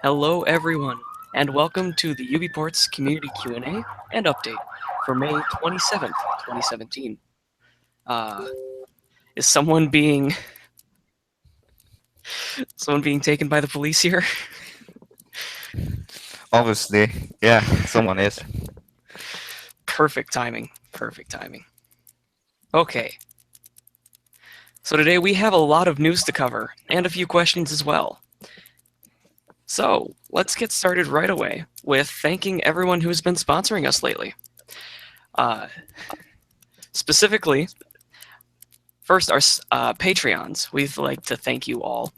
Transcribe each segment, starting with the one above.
Hello everyone, and welcome to the UBports Community Q&A and Update for May 27th, 2017. Is someone being taken by the police here? Obviously, yeah, someone is. Perfect timing, perfect timing. Okay, so today we have a lot of news to cover and a few questions as well. So let's get started right away with thanking everyone who's been sponsoring us lately. Specifically, first our Patreons. We'd like to thank you all.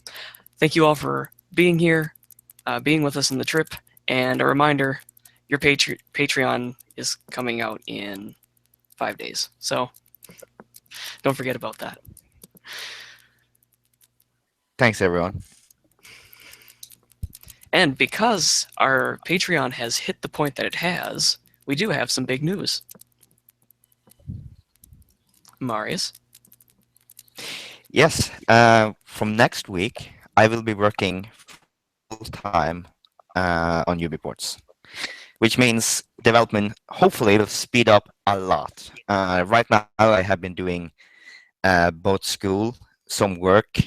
Thank you all for being here, being with us in the trip, and a reminder, your Patreon is coming out in 5 days, so don't forget about that. Thanks, everyone. And because our Patreon has hit the point that it has, we do have some big news. Marius? Yes, from next week, I will be working full-time on UBports, which means development hopefully will speed up a lot. Right now, I have been doing both school, some work,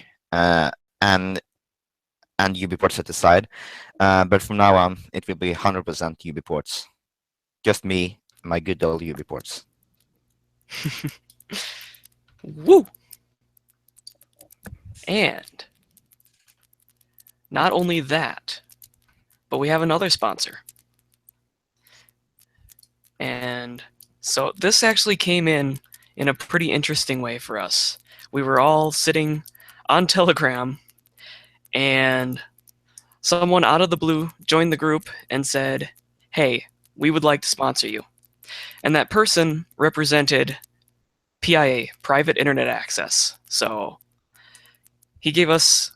and UBports at the side. But from now on, it will be 100% UBports. Just me, my good old UBports. Woo! And not only that, but we have another sponsor. And so this actually came in a pretty interesting way for us. We were all sitting on Telegram, and someone out of the blue joined the group and said, "Hey, we would like to sponsor you." And that person represented PIA, Private Internet Access. So he gave us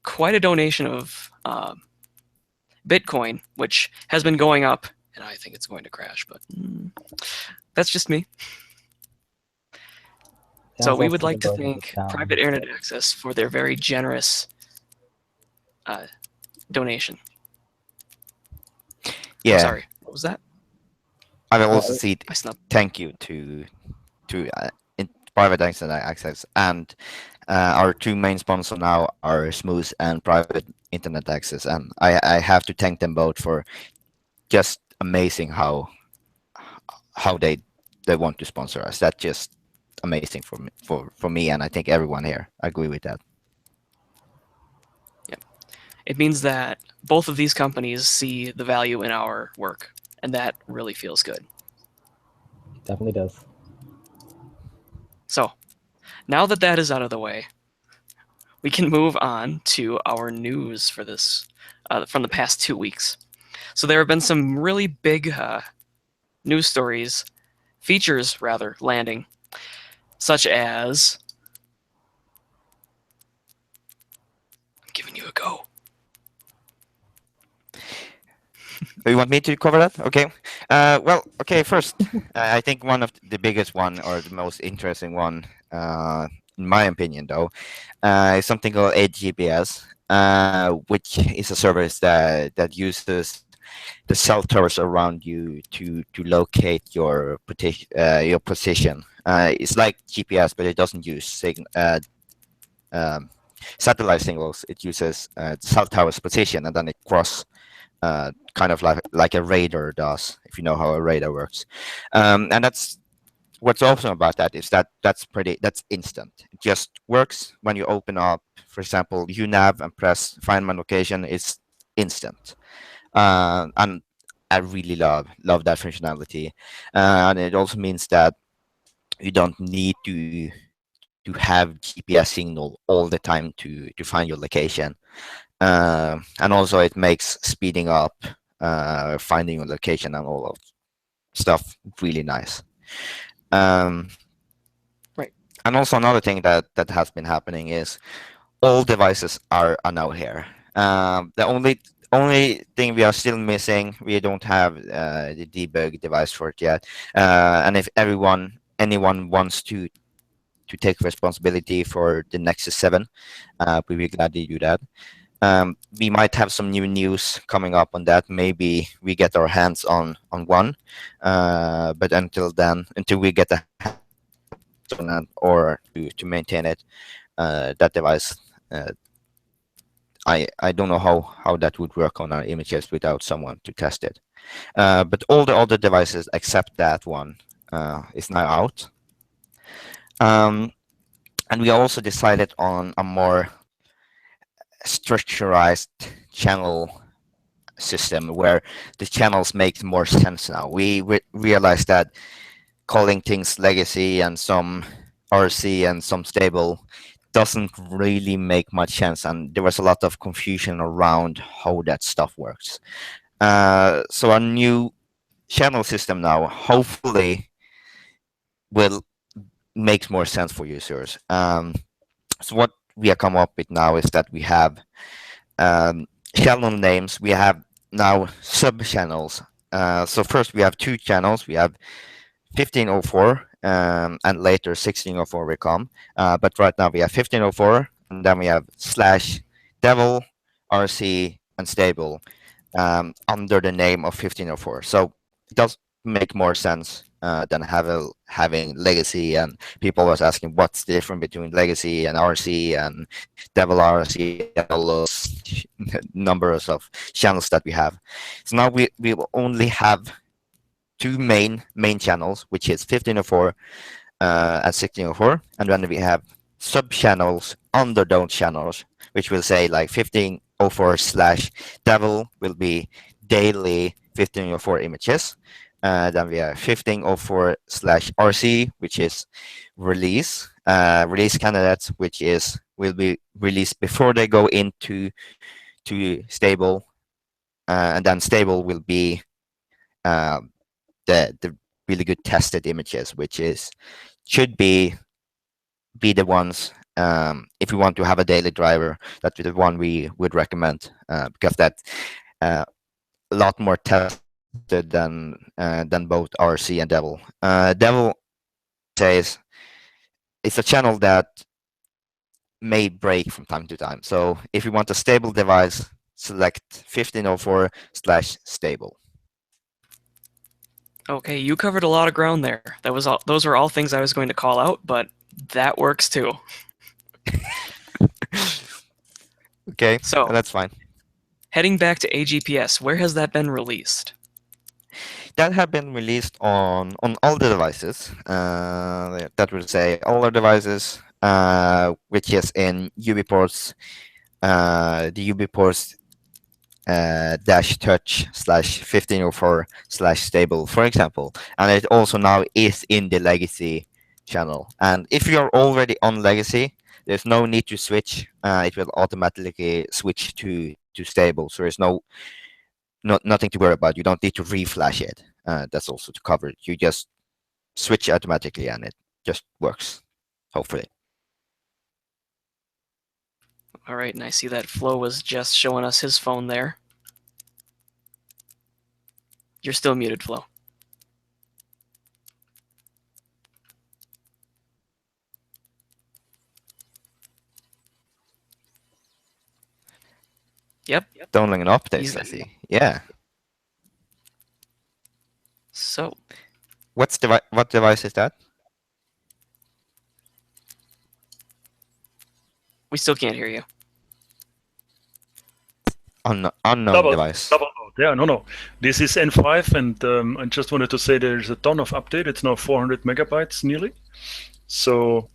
quite a donation of Bitcoin, which has been going up, and I think it's going to crash, but that's just me. So we would like to thank Private Internet Access for their very generous donation. Yeah. Oh, sorry, what was that? I will also see I snubbed. thank you to Private Access and our two main sponsors now are Smooth and Private Internet Access, and I have to thank them both for just amazing how they want to sponsor us. That's just amazing for me, and I think everyone here agree with that. Yeah, it means that both of these companies see the value in our work, and that really feels good. It definitely does. So now that that is out of the way, we can move on to our news for this from the past 2 weeks. So there have been some really big news stories, features rather, landing, such as, I'm giving you a go. You want me to cover that? Okay. Well, okay. First, I think one of the biggest one or the most interesting one, in my opinion, though, is something called AGPS, which is a service that uses the cell towers around you to locate your position. It's like GPS, but it doesn't use satellite signals. It uses cell towers position, and then it cross kind of like a radar does, if you know how a radar works. And that's what's awesome about that is that's instant. It just works when you open up, for example, UNAV and press find my location. It's instant, and I really love that functionality. And it also means that you don't need to have GPS signal all the time to find your location. And also it makes speeding up finding your location and all of stuff really nice. Right. And also another thing that has been happening is all devices are now here. The only thing we are still missing, we don't have the debug device for it yet. And if anyone wants to take responsibility for the Nexus 7, we will gladly do that. We might have some new news coming up on that. Maybe we get our hands on one, but until then, until we get the on that or to maintain it, that device, I don't know how that would work on our images without someone to test it. But all the other devices except that one is now out. And we also decided on a more structurized channel system where the channels make more sense now. We realized that calling things legacy and some RC and some stable doesn't really make much sense, and there was a lot of confusion around how that stuff works. So our new channel system now hopefully will make more sense for users. So what we have come up with now is that we have channel names. We have now sub channels. So first we have two channels. We have 1504 and later 1604 will come. But right now we have 1504 and then we have / devil, RC, and stable under the name of 1504. So it does make more sense than having legacy, and people was asking what's the difference between legacy and RC and devil RC and all those numbers of channels that we have. So now we will only have two main channels, which is 1504 and 1604, and then we have sub channels under those channels, which will say like 1504 / devil will be daily 1504 images. Then we have 1504 / RC, which is release candidates, which will be released before they go into stable, and then stable will be the really good tested images, which should be the ones, if you want to have a daily driver, that's the one we would recommend, because that's a lot more tested than both RC and devil. Devil says it's a channel that may break from time to time. So if you want a stable device, select 1504 / stable. Okay, you covered a lot of ground there. Those were all things I was going to call out, but that works too. Okay, so that's fine. Heading back to AGPS, where has that been released? That have been released on all the devices. That will say all our devices, which is in UBports, the UBports -touch /1504 / stable, for example, and it also now is in the legacy channel. And if you're already on legacy, there's no need to switch. It will automatically switch to stable, so there's nothing to worry about. You don't need to reflash it. That's also to cover it. You just switch automatically and it just works, hopefully. All right, and I see that Flo was just showing us his phone there. You're still muted, Flo. Yep. Downloading an update, I see. Yeah. So. What device is that? We still can't hear you. Unknown device. Yeah, no. This is N5, and I just wanted to say there's a ton of update. It's now 400 megabytes nearly. So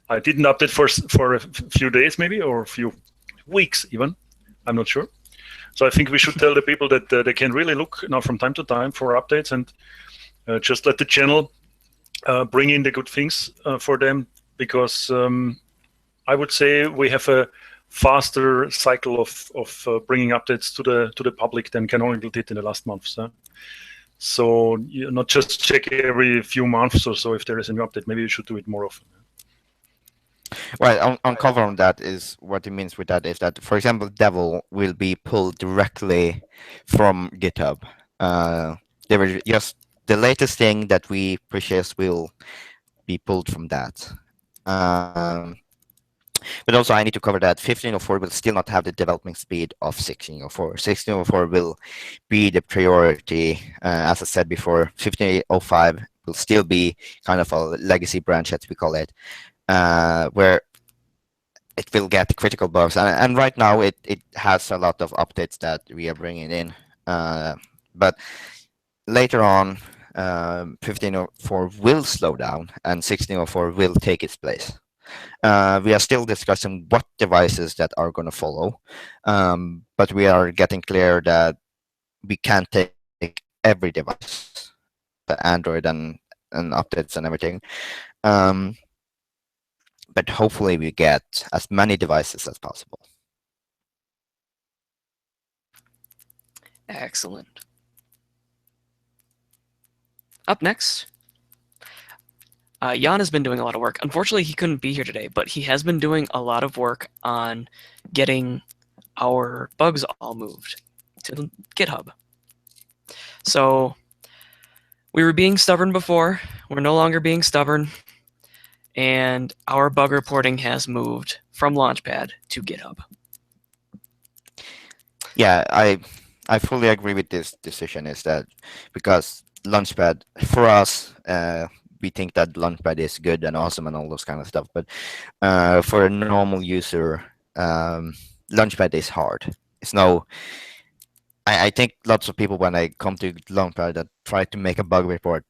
I didn't update for a few days maybe, or a few weeks even. I'm not sure. So I think we should tell the people that they can really look now from time to time for updates, and just let the channel bring in the good things for them, because I would say we have a faster cycle of bringing updates to the public than Canonical did in the last months. So you not just check every few months or so if there is a new update. Maybe you should do it more often. Right, on cover on that is what it means with that is that, for example, Devil will be pulled directly from GitHub. They were just the latest thing that we purchased will be pulled from that. But also I need to cover that 1504 will still not have the development speed of 1604. 1604 will be the priority. As I said before, 1505 will still be kind of a legacy branch, as we call it, where it will get critical bugs. And right now it has a lot of updates that we are bringing in. But later on, 1504 will slow down and 1604 will take its place. We are still discussing what devices that are going to follow, but we are getting clear that we can't take every device, the Android and updates and everything. But hopefully we get as many devices as possible. Excellent. Up next, Jan has been doing a lot of work. Unfortunately, he couldn't be here today, but he has been doing a lot of work on getting our bugs all moved to GitHub. So we were being stubborn before. We're no longer being stubborn. And our bug reporting has moved from Launchpad to GitHub. Yeah, I fully agree with this decision. Is that because Launchpad for us, we think that Launchpad is good and awesome and all those kind of stuff. But for a normal user, Launchpad is hard. It's no. I think lots of people when they come to Launchpad that try to make a bug report,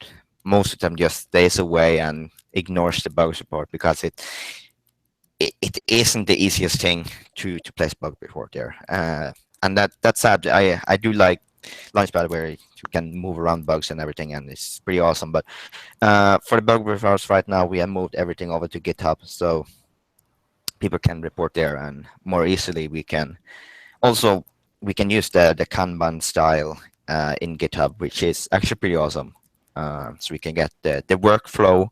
most of them just stays away and ignores the bug report because it isn't the easiest thing to place bug report there. And that's sad. I do like Launchpad where you can move around bugs and everything, and it's pretty awesome. But for the bug reports right now, we have moved everything over to GitHub, so people can report there, and more easily we can also use the Kanban style in GitHub, which is actually pretty awesome. So we can get the workflow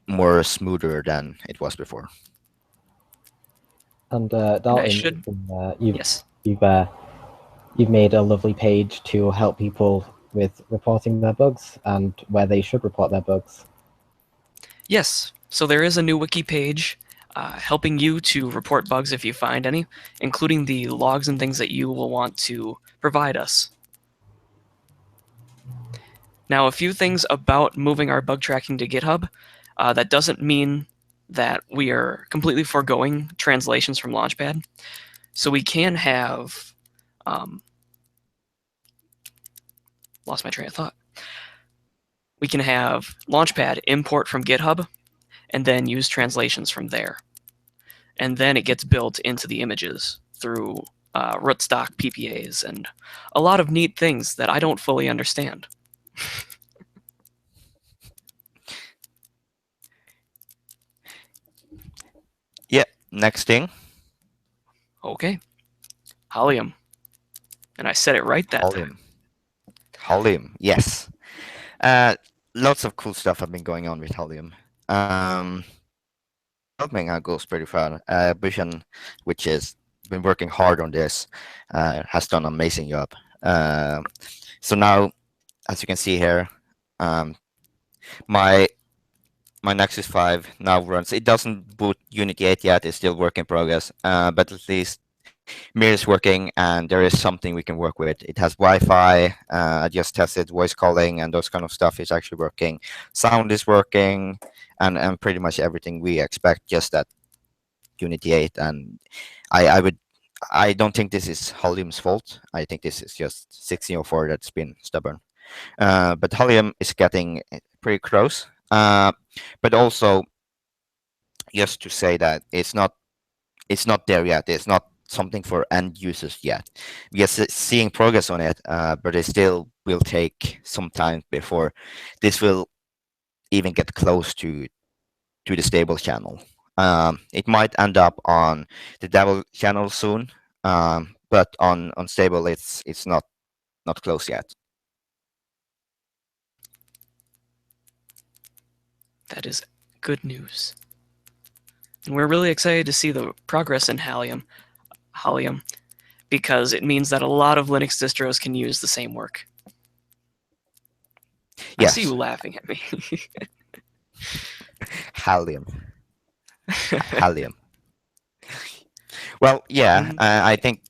more smoother than it was before. And I Dalton, should- Yes. you've made a lovely page to help people with reporting their bugs and where they should report their bugs. Yes. So there is a new wiki page helping you to report bugs if you find any, including the logs and things that you will want to provide us. Now, a few things about moving our bug tracking to GitHub. That doesn't mean that we are completely foregoing translations from Launchpad. So we can have... lost my train of thought. We can have Launchpad import from GitHub and then use translations from there. And then it gets built into the images through rootstock PPAs and a lot of neat things that I don't fully understand. Next thing, Okay. Halium. And I said it right that time. Halium, yes. Lots of cool stuff have been going on with Halium. Development goes pretty far. Vision, which has been working hard on this, has done an amazing job. So now, as you can see here, my Nexus 5 now runs. It doesn't boot Unity 8 yet. It's still work in progress. But at least Mir is working, and there is something we can work with. It has Wi-Fi. I just tested voice calling and those kind of stuff is actually working. Sound is working, and pretty much everything we expect. Just that Unity 8, and I don't think this is Halium's fault. I think this is just 1604 that's been stubborn. But Halium is getting pretty close. But also, just to say that it's not there yet. It's not something for end users yet. We are seeing progress on it, but it still will take some time before this will even get close to the stable channel. It might end up on the devil channel soon, but on stable it's not close yet. That is good news. And we're really excited to see the progress in Halium, because it means that a lot of Linux distros can use the same work. Yes. I see you laughing at me. Halium. Halium. Well, yeah, I think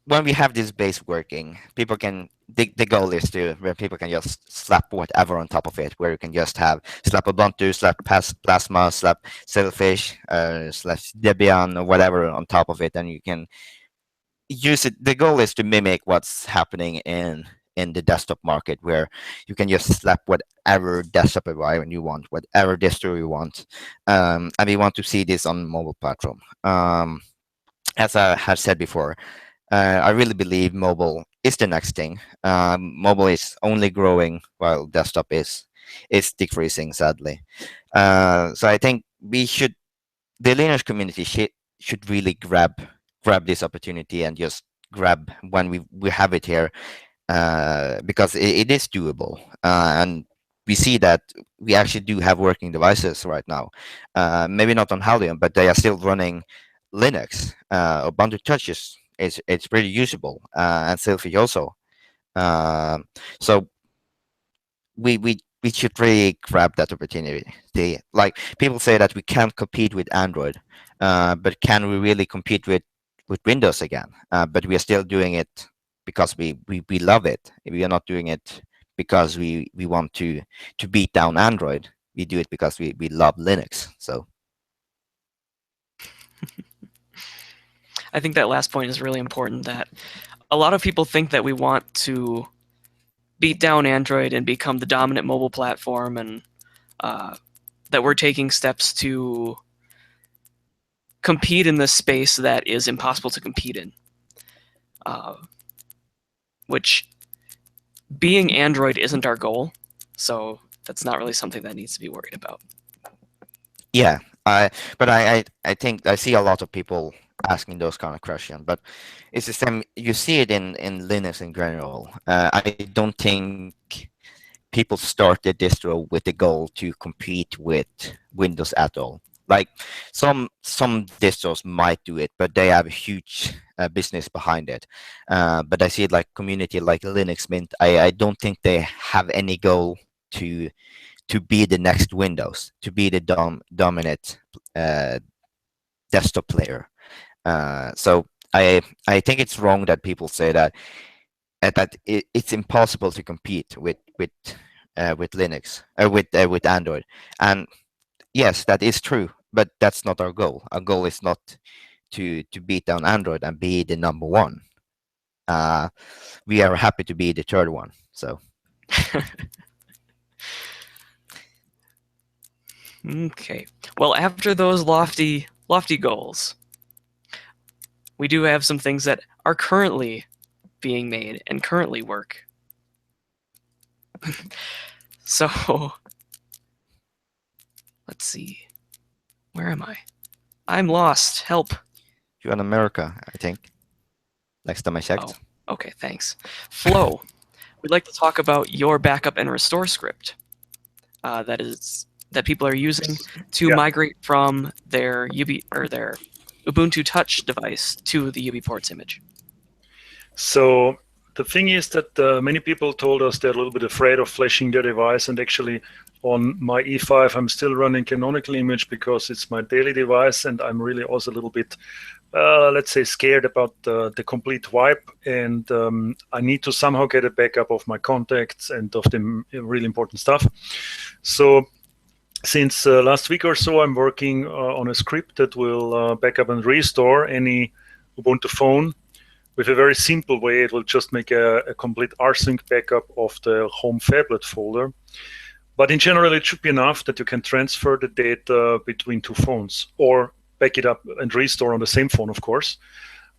when we have this base working, people can. The goal is to where people can just slap whatever on top of it. Where you can just have slap Ubuntu, slap Plasma, slap Sailfish, slash Debian, or whatever on top of it, and you can use it. The goal is to mimic what's happening in the desktop market, where you can just slap whatever desktop environment you want, whatever distro you want, and we want to see this on mobile platform. As I have said before, I really believe mobile is the next thing. Mobile is only growing while desktop is decreasing, sadly. So I think the Linux community should really grab this opportunity and just grab when we have it here, because it is doable, and we see that we actually do have working devices right now. Maybe not on Halium, but they are still running Linux. Ubuntu Touch it's pretty usable, and Selfie also. So we should really grab that opportunity. Like people say that we can't compete with Android, but can we really compete with Windows again? But we are still doing it because we love it. We are not doing it because we want to beat down Android. We do it because we love Linux. So I think that last point is really important, that a lot of people think that we want to beat down Android and become the dominant mobile platform, and that we're taking steps to compete in this space that is impossible to compete in. Which, being Android isn't our goal, so that's not really something that needs to be worried about. yeah, but I think I see a lot of people asking those kind of questions, but it's the same. You see it in Linux in general. I don't think people start the distro with the goal to compete with Windows at all. Like some distros might do it, but they have a huge business behind it. But I see it like community like Linux Mint. I don't think they have any goal to be the next Windows, to be the dominant desktop player. So I think it's wrong that people say that it's impossible to compete with Linux, with Android. And yes, that is true, but that's not our goal. Our goal is not to beat down Android and be the number one. We are happy to be the third one. So Okay. Well, after those lofty goals, we do have some things that are currently being made and currently work. So, let's see. Where am I? I'm lost. Help. you're in America, I think. Next time I checked. Oh, okay, thanks. Flow. We'd like to talk about your backup and restore script. That people are using to migrate from their their Ubuntu Touch device to the UBports image. So the thing is that many people told us they're a little bit afraid of flashing their device, and actually on my E5 I'm still running canonical image because it's my daily device, and I'm really also a little bit let's say scared about the complete wipe, and I need to somehow get a backup of my contacts and of the really important stuff. So since last week or so, I'm working on a script that will back up and restore any Ubuntu phone with a very simple way. It will just make a complete rsync backup of the home phablet folder. But in general, it should be enough that you can transfer the data between two phones, or back it up and restore on the same phone, of course.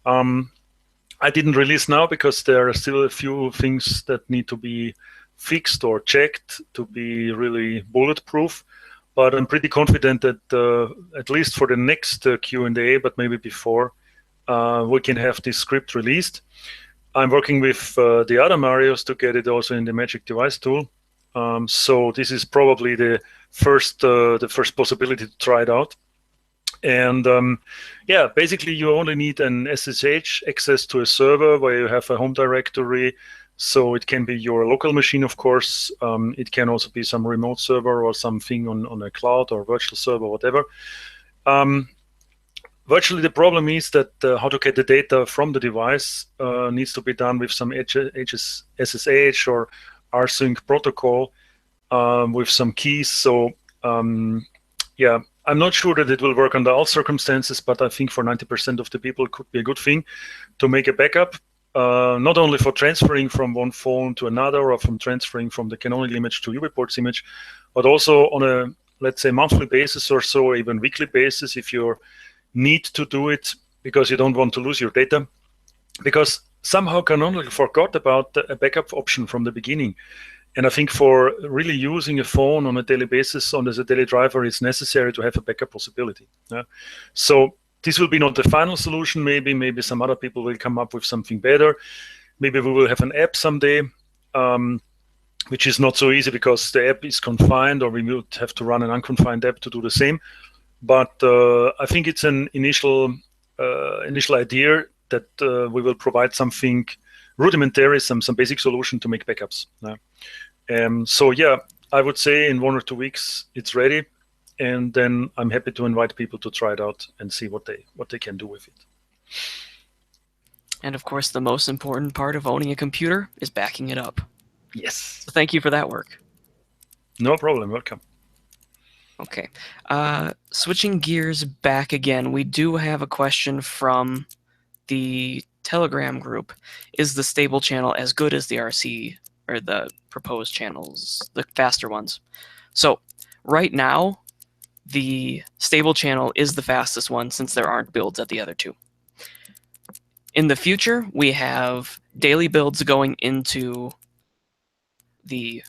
I didn't release now because there are still a few things that need to be fixed or checked to be really bulletproof. But I'm pretty confident that at least for the next Q&A, but maybe before, we can have this script released. I'm working with the other Marios to get it also in the Magic Device tool. So this is probably the first possibility to try it out. And yeah, basically you only need an SSH access to a server where you have a home directory. So it can be your local machine, of course. It can also be some remote server or something on a cloud or virtual server, whatever. Virtually, the problem is that how to get the data from the device needs to be done with some SSH or rsync protocol with some keys. So yeah, I'm not sure that it will work under all circumstances, but I think for 90% of the people it could be a good thing to make a backup, not only for transferring from one phone to another or from transferring from the canonical image to UBports image, but also on a, let's say, monthly basis or so, or even weekly basis if you need to do it because you don't want to lose your data. Because somehow Canonical forgot about a backup option from the beginning. And I think for really using a phone on a daily basis, as a daily driver, it's necessary to have a backup possibility. So this will be not the final solution. Maybe some other people will come up with something better. Maybe we will have an app someday, which is not so easy because the app is confined, or we would have to run an unconfined app to do the same. But I think it's an initial idea that we will provide something rudimentary, some basic solution to make backups. So yeah, I would say in 1 or 2 weeks it's ready, and then I'm happy to invite people to try it out and see what they can do with it. And of course, the most important part of owning a computer is backing it up. Yes. So thank you for that work. No problem. Welcome. Okay. Switching gears back again, we do have a question from the Telegram group. Is the stable channel as good as the RC or the proposed channels, the faster ones? So right now, the stable channel is the fastest one since there aren't builds at the other two. In the future, we have daily builds going into the...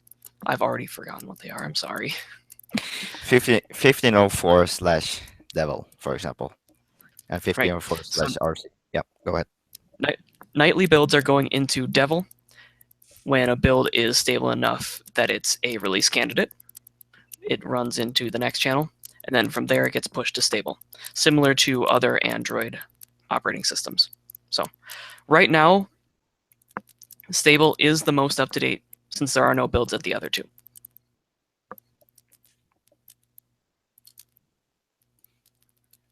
I've already forgotten what they are. I'm sorry. 1504/devil, for example, and 1504/RC. Yep, go ahead. Nightly builds are going into Devil when a build is stable enough that it's a release candidate. It runs into the next channel, and then from there it gets pushed to stable, similar to other Android operating systems. So right now, stable is the most up-to-date since there are no builds at the other two.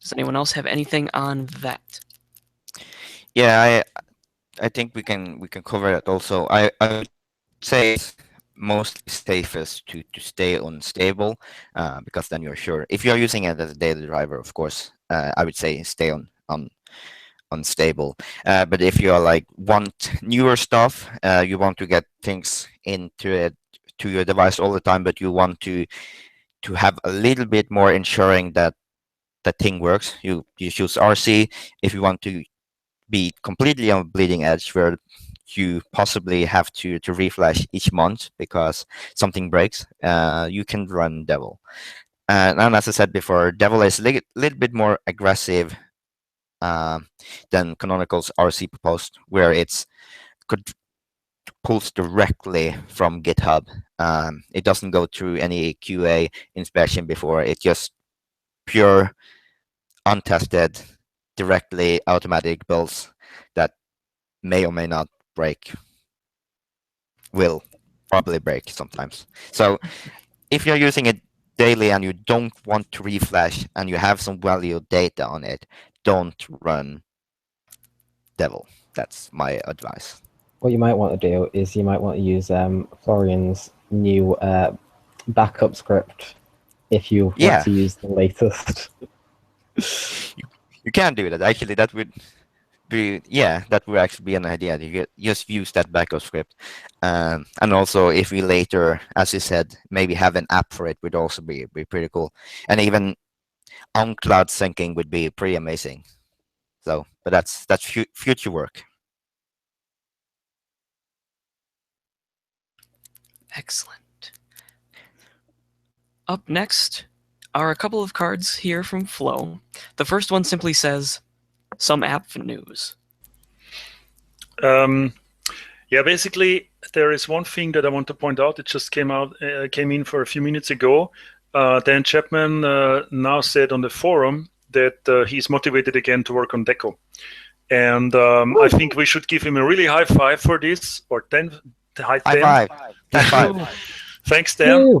Does anyone else have anything on that? Yeah, I think we can cover that also. I would say it's mostly safest to stay unstable because then you're sure. If you're using it as a daily driver, of course, I would say stay unstable. But if you want newer stuff, you want to get things into your device all the time, but you want to have a little bit more ensuring that the thing works, you choose RC. If you want to be completely on bleeding edge where you possibly have to reflash each month because something breaks, you can run Devil. And as I said before, Devil is a little bit more aggressive than Canonical's RC proposed, where it's pulls directly from GitHub. It doesn't go through any QA inspection before. It's just pure, untested, directly automatic builds that may or may not break. Will probably break sometimes. So if you're using it daily and you don't want to reflash and you have some valued data on it, don't run Devil. That's my advice. What you might want to do is you might want to use Florian's new backup script if you want to use the latest. You can do that. Actually, that would be, that would actually be an idea. You just use that backup script. And also, if we later, as you said, maybe have an app for it, would also be pretty cool. And even on cloud syncing would be pretty amazing. So, but that's future work. Excellent. Up next are a couple of cards here from Flow. The first one simply says, some app news. Yeah, basically, there is one thing that I want to point out. It just came in for a few minutes ago. Dan Chapman now said on the forum that he's motivated again to work on Deco. And I think we should give him a really high five for this, or high 10. High five. Thanks, Dan.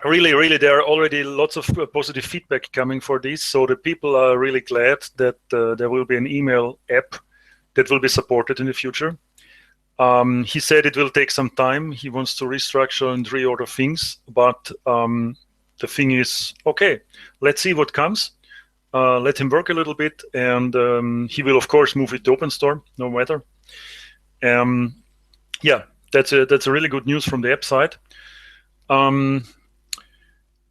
really, there are already lots of positive feedback coming for this. So the people are really glad that there will be an email app that will be supported in the future. He said it will take some time. He wants to restructure and reorder things, but the thing is, okay, let's see what comes. Let him work a little bit, and he will, of course, move it to open store, no matter. Yeah, that's a really good news from the app side.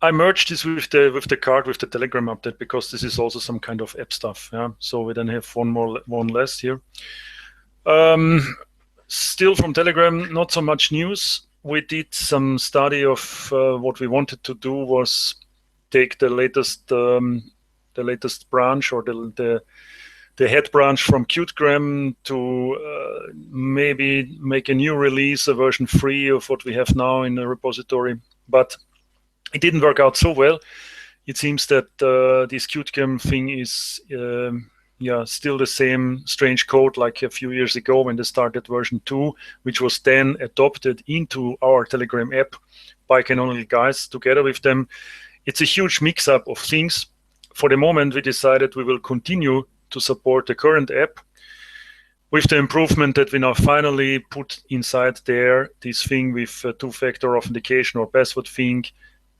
I merged this with the card with the Telegram update because this is also some kind of app stuff. Yeah, so we then have one less here. Still from Telegram, not so much news. We did some study of what we wanted to do was take the latest branch or the head branch from Qtgram to maybe make a new release, a version 3 of what we have now in the repository. But it didn't work out so well. It seems that this Qtgram thing is still the same strange code like a few years ago when they started version 2, which was then adopted into our Telegram app by Canonical guys together with them. It's a huge mix-up of things. For the moment, we decided we will continue to support the current app with the improvement that we now finally put inside there, this thing with two-factor authentication or password thing,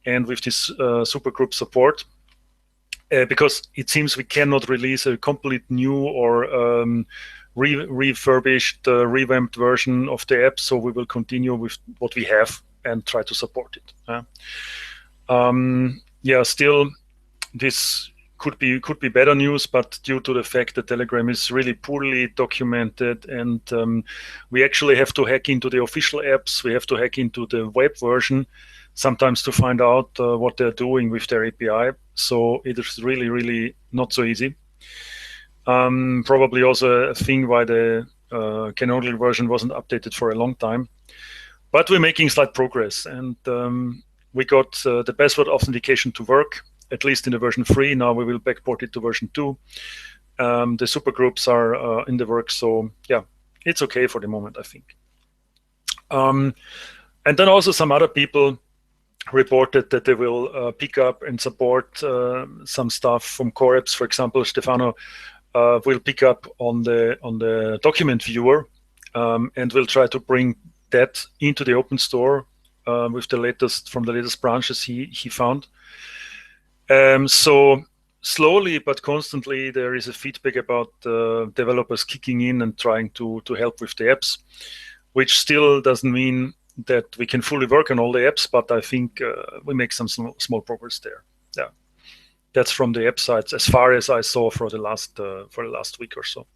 and with this supergroup support. Because it seems we cannot release a complete new or refurbished, revamped version of the app, so we will continue with what we have and try to support it. Still, this could be better news, but due to the fact that Telegram is really poorly documented, and we actually have to hack into the official apps, we have to hack into the web version sometimes to find out what they're doing with their API. So it is really not so easy. Probably also a thing why the Canonical version wasn't updated for a long time. But we're making slight progress, and we got the password authentication to work, at least in the version 3. Now we will backport it to version 2. The supergroups are in the works, so yeah, it's okay for the moment, I think. And then also some other people reported that they will pick up and support some stuff from core apps. For example, Stefano will pick up on the document viewer and will try to bring that into the open store with the latest branches he found. So slowly but constantly there is a feedback about developers kicking in and trying to help with the apps, which still doesn't mean that we can fully work on all the apps, but I think we make some small progress there. Yeah, that's from the app sites as far as I saw for the last week or so.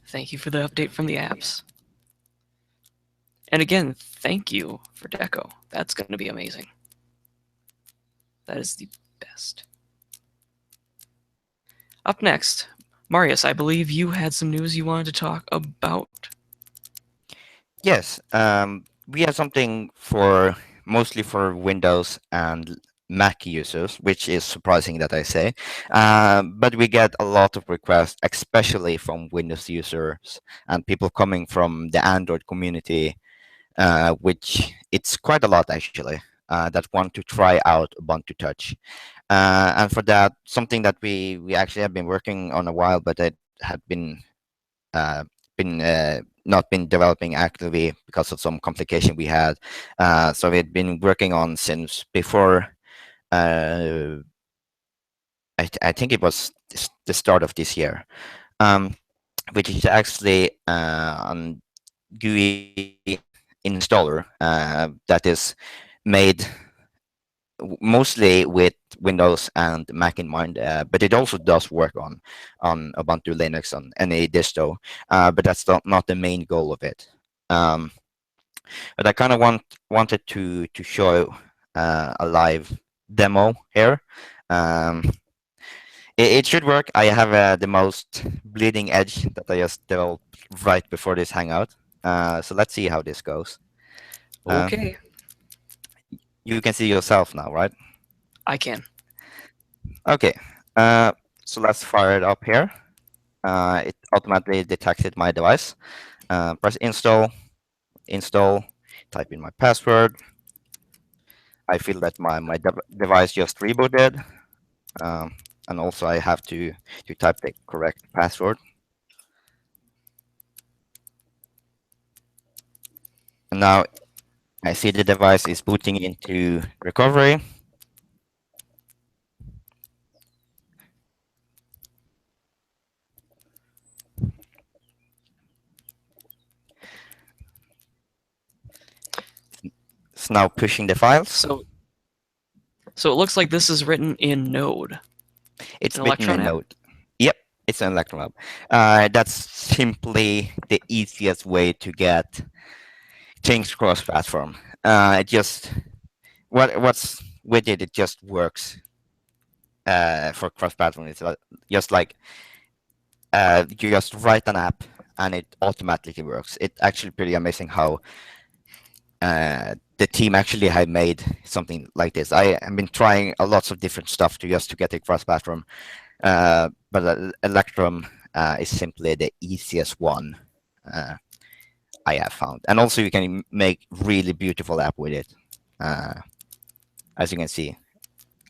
Thank you for the update from the apps. And again, thank you for Deco. That's going to be amazing. That is the best. Up next, Marius, I believe you had some news you wanted to talk about. Yes, we have something mostly for Windows and Mac users, which is surprising that I say. But we get a lot of requests, especially from Windows users and people coming from the Android community, which it's quite a lot actually, that want to try out Ubuntu Touch. And for that, something that we actually have been working on a while, but it had not been developing actively because of some complication we had. So we'd been working on since before, I think it was the start of this year, which is actually on GUI installer that is made mostly with Windows and Mac in mind, but it also does work on Ubuntu Linux, on any distro, but that's not the main goal of it. But I kind of wanted to show a live demo here. It should work. I have the most bleeding edge that I just developed right before this hangout. So let's see how this goes. Okay. You can see yourself now, right? I can. Okay. So let's fire it up here. It automatically detected my device. Press install, type in my password, I feel that my device just rebooted, and also I have to type the correct password. And now I see the device is booting into recovery. It's now pushing the files. So it looks like this is written in Node. It's An written Electron in app? Node. Yep, it's an Electron app. That's simply the easiest way to get things cross-platform. It just what's with it. It just works for cross-platform. It's just like you just write an app and it automatically works. It's actually pretty amazing how the team actually had made something like this. I have been trying a lots of different stuff to get it cross-platform, but Electrum is simply the easiest one I have found. And also you can make really beautiful app with it. As you can see,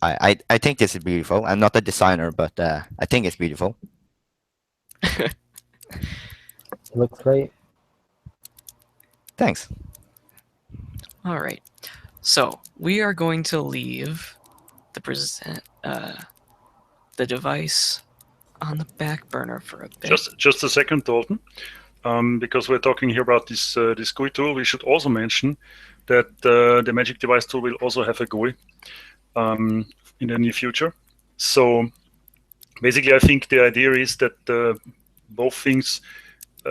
I think this is beautiful. I'm not a designer, but I think it's beautiful. It looks great. Thanks. All right. So we are going to leave the device on the back burner for a bit. Just a second, Dalton. Because we're talking here about this GUI tool, we should also mention that the Magic Device tool will also have a GUI in the near future. So basically, I think the idea is that both things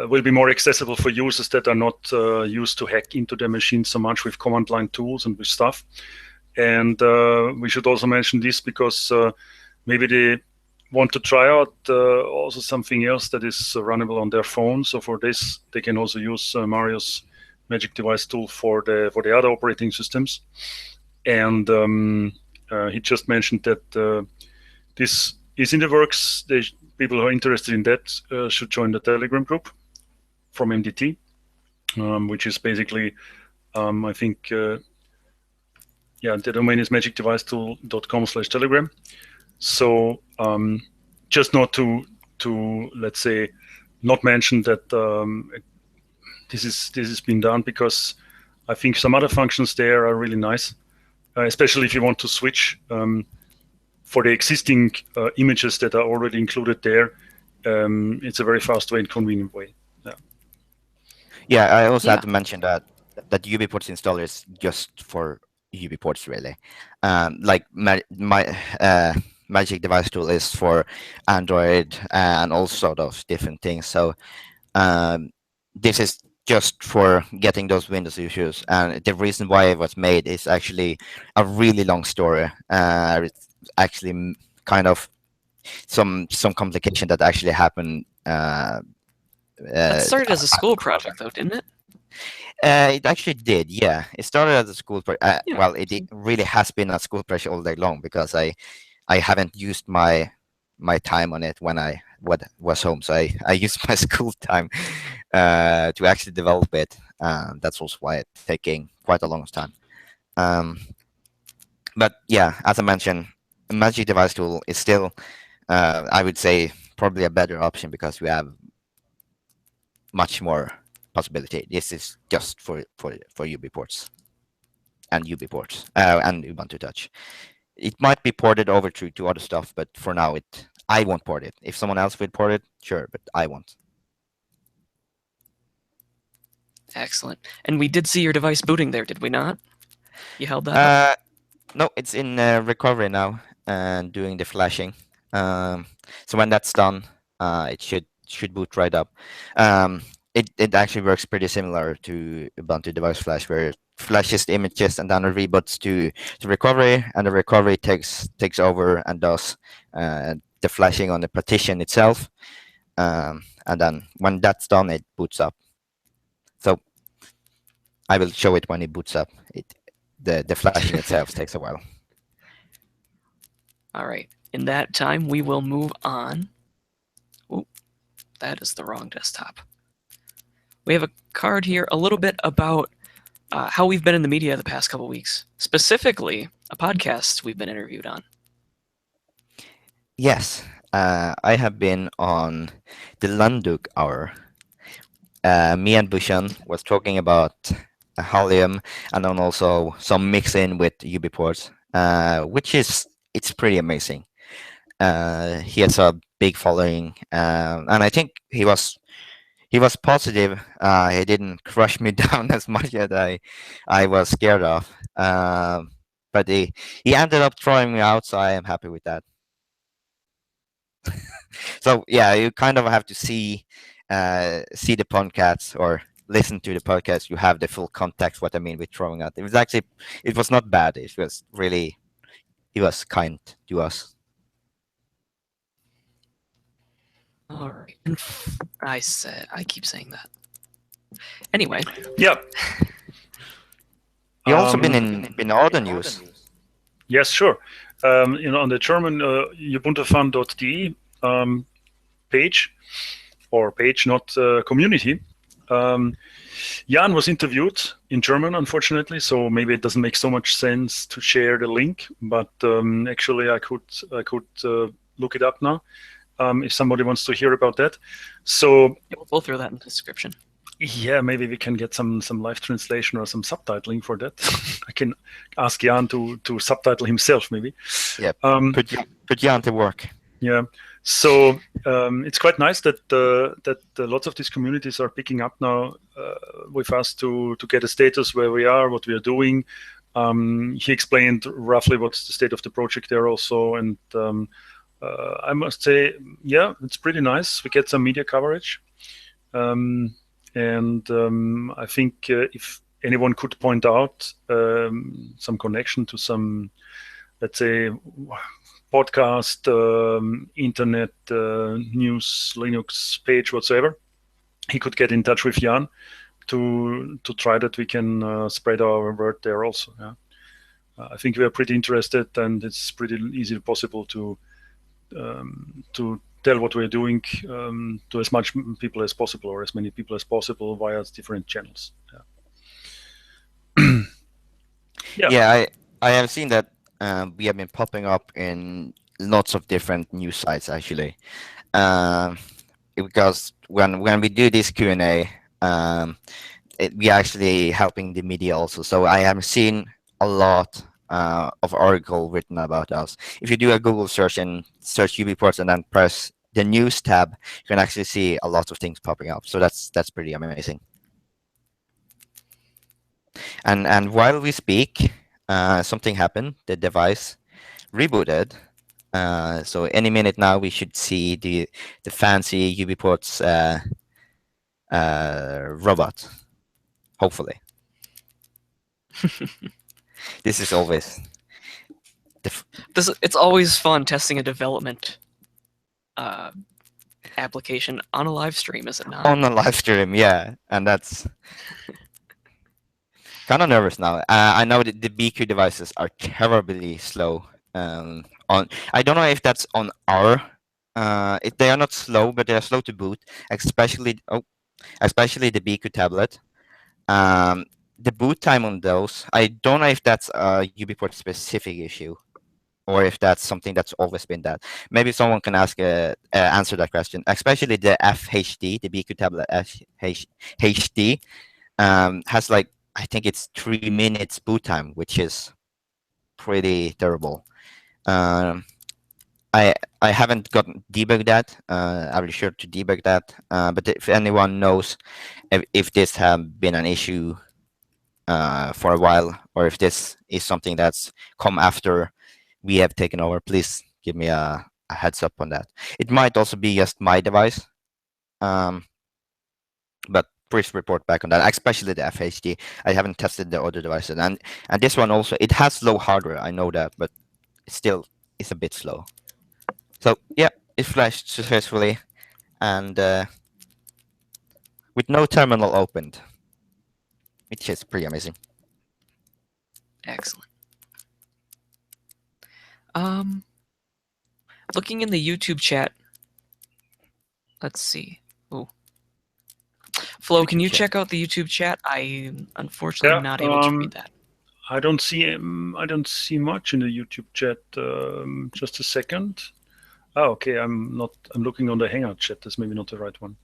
will be more accessible for users that are not used to hack into their machine so much with command line tools and with stuff. And we should also mention this because maybe they want to try out also something else that is runnable on their phone. So for this, they can also use Mario's Magic Device tool for the other operating systems. And he just mentioned that this is in the works. People who are interested in that should join the Telegram group from MDT, which is basically, I think, the domain is magicdevicetool.com/telegram. So just not to let's say not mention that this is being done, because I think some other functions there are really nice, especially if you want to switch for the existing images that are already included there. It's a very fast way and convenient way. Yeah, I also had to mention that UBports installer is just for UBports really. Like my Magic Device tool is for Android and all sort of different things. So this is just for getting those Windows issues. And the reason why it was made is actually a really long story. It's actually kind of some complication that actually happened. That started as a school project, though, didn't it? It actually did, yeah. It started as a school project. Yeah. Well, it really has been a school project all day long, because I haven't used my time on it when I was home. So I used my school time to actually develop it. That's also why it's taking quite a long time. But yeah, as I mentioned, Magic Device tool is still, I would say, probably a better option, because we have much more possibility. This is just for UBports and Ubuntu Touch. It might be ported over to other stuff, but for now, I won't port it. If someone else would port it, sure, but I won't. Excellent. And we did see your device booting there, did we not? You held that up? No, it's in recovery now and doing the flashing. So when that's done, it should boot right up. It actually works pretty similar to Ubuntu Device Flash, where it flashes the images and then it reboots to recovery, and the recovery takes over and does the flashing on the partition itself. And then when that's done, it boots up. So I will show it when it boots up. The flashing itself takes a while. All right. In that time, we will move on. Ooh, that is the wrong desktop. We have a card here, a little bit about how we've been in the media the past couple weeks, specifically a podcast we've been interviewed on. Yes, I have been on the Landuk Hour. Me and Bushan was talking about Halium, and then also some mixing with UBports, which it's pretty amazing. He has a big following, and I think he was positive. He didn't crush me down as much as I was scared of. But he ended up throwing me out, so I am happy with that. So yeah, you kind of have to see the podcast or listen to the podcast. You have the full context. What I mean with throwing out. It was not bad. It was really, he was kind to us. All right. I keep saying that. Anyway. Yeah. You also been in other news. Yes, sure. On the German ubuntu.de page, or page, not community, Jan was interviewed in German, unfortunately, so maybe it doesn't make so much sense to share the link, but actually I could look it up now if somebody wants to hear about that. So we'll throw that in the description. Yeah, maybe we can get some live translation or some subtitling for that. I can ask Jan to subtitle himself, maybe. Yeah, put Jan to work. Yeah, so it's quite nice that lots of these communities are picking up now with us to get a status where we are, what we are doing. He explained roughly what's the state of the project there also, and I must say, yeah, it's pretty nice. We get some media coverage. And I think if anyone could point out some connection to some, let's say, podcast, internet, news, Linux page, whatsoever, he could get in touch with Jan to try that we can spread our word there also. Yeah, I think we are pretty interested, and it's pretty easily possible to tell what we're doing to as much people as possible, or as many people as possible via different channels. Yeah, I have seen that we have been popping up in lots of different news sites actually, because when we do this Q&A, we are actually helping the media also. So I have seen a lot of article written about us. If you do a Google search and search UBports and then press the news tab, you can actually see a lot of things popping up. So that's pretty amazing. And while we speak, something happened. The device rebooted. So any minute now we should see the fancy UBports robot. Hopefully. This is always it's always fun testing a development application on a live stream, is it not? On a live stream, yeah, and that's kind of nervous now. I know that the BQ devices are terribly slow. I don't know if that's on our. They are not slow, but they are slow to boot, especially the BQ tablet. The boot time on those, I don't know if that's a UBport specific issue, or if that's something that's always been that. Maybe someone can answer that question. Especially the FHD, the BQ tablet FHD, has like, I think it's 3 minutes boot time, which is pretty terrible. I haven't gotten debugged that. I'll be sure to debug that. But if anyone knows if this has been an issue for a while, or if this is something that's come after we have taken over, please give me a heads up on that. It might also be just my device, but please report back on that, especially the FHD. I haven't tested the other devices, and this one also, it has low hardware, I know that, but it still is a bit slow. So yeah, it flashed successfully, and with no terminal opened, which is pretty amazing. Excellent. Looking in the YouTube chat, let's see. Ooh. Flo, can you check out the YouTube chat? I'm unfortunately not able to read that. I don't see much in the YouTube chat. Just a second. Oh, okay. I'm looking on the Hangout chat. That's maybe not the right one.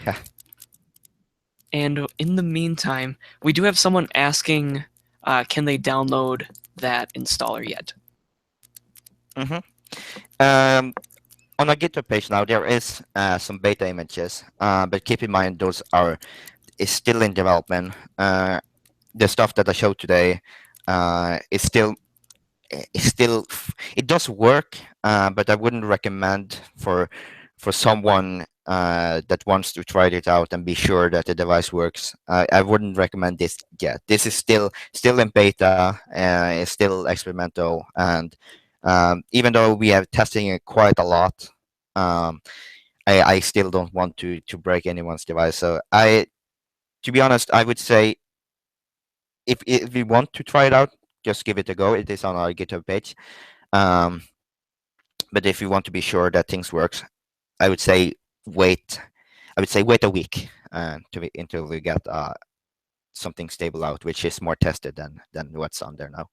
Yeah. And in the meantime, we do have someone asking, can they download that installer yet? On our GitHub page now, there is some beta images, but keep in mind those is still in development. The stuff that I showed today is still it does work, but I wouldn't recommend for someone that wants to try it out and be sure that the device works. I wouldn't recommend this yet. This is still in beta. It's still experimental, and even though we are testing it quite a lot, I still don't want to break anyone's device. So to be honest, I would say if we want to try it out, just give it a go. It is on our GitHub page. But if you want to be sure that things works, I would say wait a week until we get something stable out, which is more tested than what's on there now.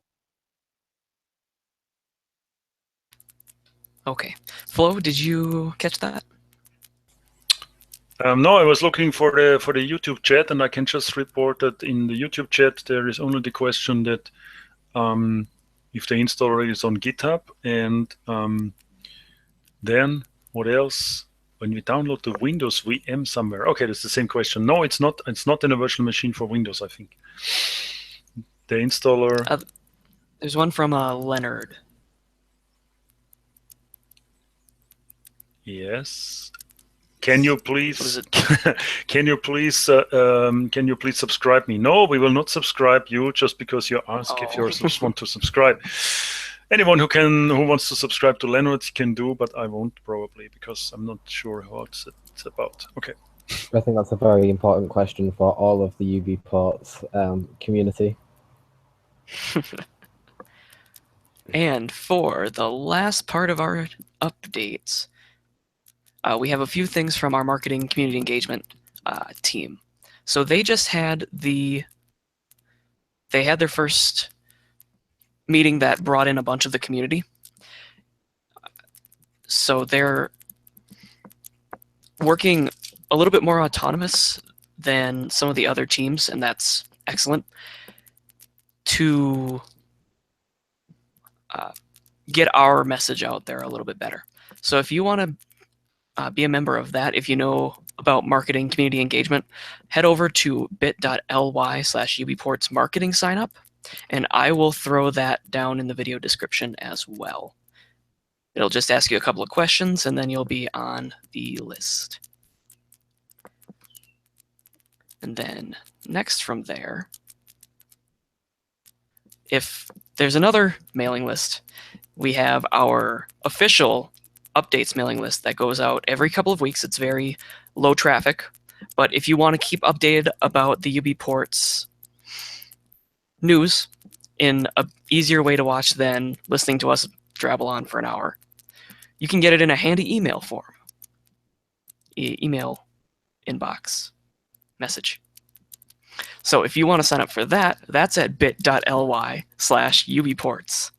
Okay. Flo, did you catch that? No, I was looking for the YouTube chat, and I can just report that in the YouTube chat there is only the question that if the installer is on GitHub, and then what else? When we download the Windows VM somewhere. Okay, that's the same question. No, it's not. It's not in a virtual machine for Windows, I think. The installer. There's one from Leonard. Yes. Can you please can you please subscribe me? No, we will not subscribe you just because you ask if you just want to subscribe. Anyone who wants to subscribe to Leonard can do, but I won't probably because I'm not sure what it's about. Okay. I think that's a very important question for all of the UBports community. And for the last part of our updates, we have a few things from our marketing community engagement team. So they just had their first meeting that brought in a bunch of the community. So they're working a little bit more autonomous than some of the other teams, and that's excellent, to get our message out there a little bit better. So if you want to be a member of that, if you know about marketing community engagement, head over to bit.ly/UBports marketing sign up, and I will throw that down in the video description as well. It'll just ask you a couple of questions, and then you'll be on the list. And then next from there, if there's another mailing list, we have our official updates mailing list that goes out every couple of weeks. It's very low traffic, but if you want to keep updated about the UBports news in an easier way to watch than listening to us drabble on for an hour, you can get it in a handy email form. Email inbox message. So if you want to sign up for that, that's at bit.ly/UBports.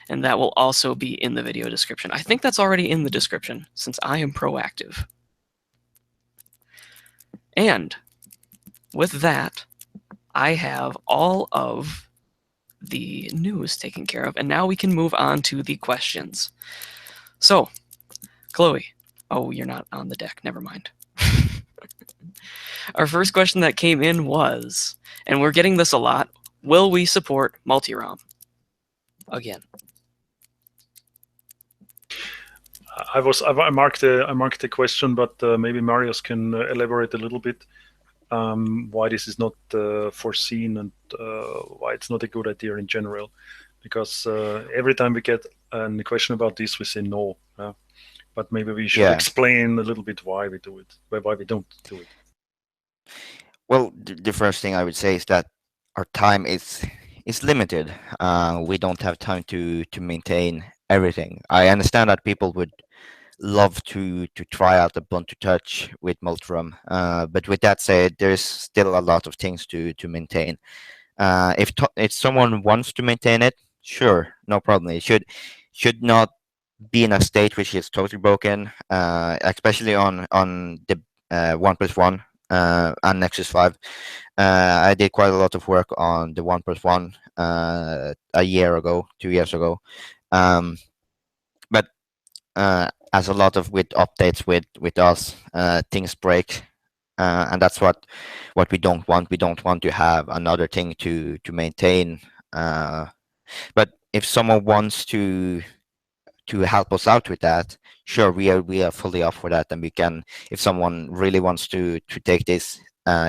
And that will also be in the video description. I think that's already in the description since I am proactive. And with that, I have all of the news taken care of, and now we can move on to the questions. So, Chloe, oh, you're not on the deck, never mind. Our first question that came in was, and we're getting this a lot, will we support Multirom again? I marked the question, but maybe Marius can elaborate a little bit why this is not foreseen and why it's not a good idea in general. Because every time we get a question about this, we say no. But maybe we should explain a little bit why we do it, why we don't do it. Well, the first thing I would say is that our time is limited. We don't have time to maintain everything. I understand that people would love to try out Ubuntu Touch with Multirom. But with that said, there's still a lot of things to maintain. If someone wants to maintain it, sure, no problem. It should not be in a state which is totally broken, especially on the 1+1 and Nexus 5. I did quite a lot of work on the 1+1 a year ago, 2 years ago. But as a lot of with updates with us, things break, and that's what we don't want. We don't want to have another thing to maintain. But if someone wants to help us out with that, sure, we are fully up for that, and we can. If someone really wants to take this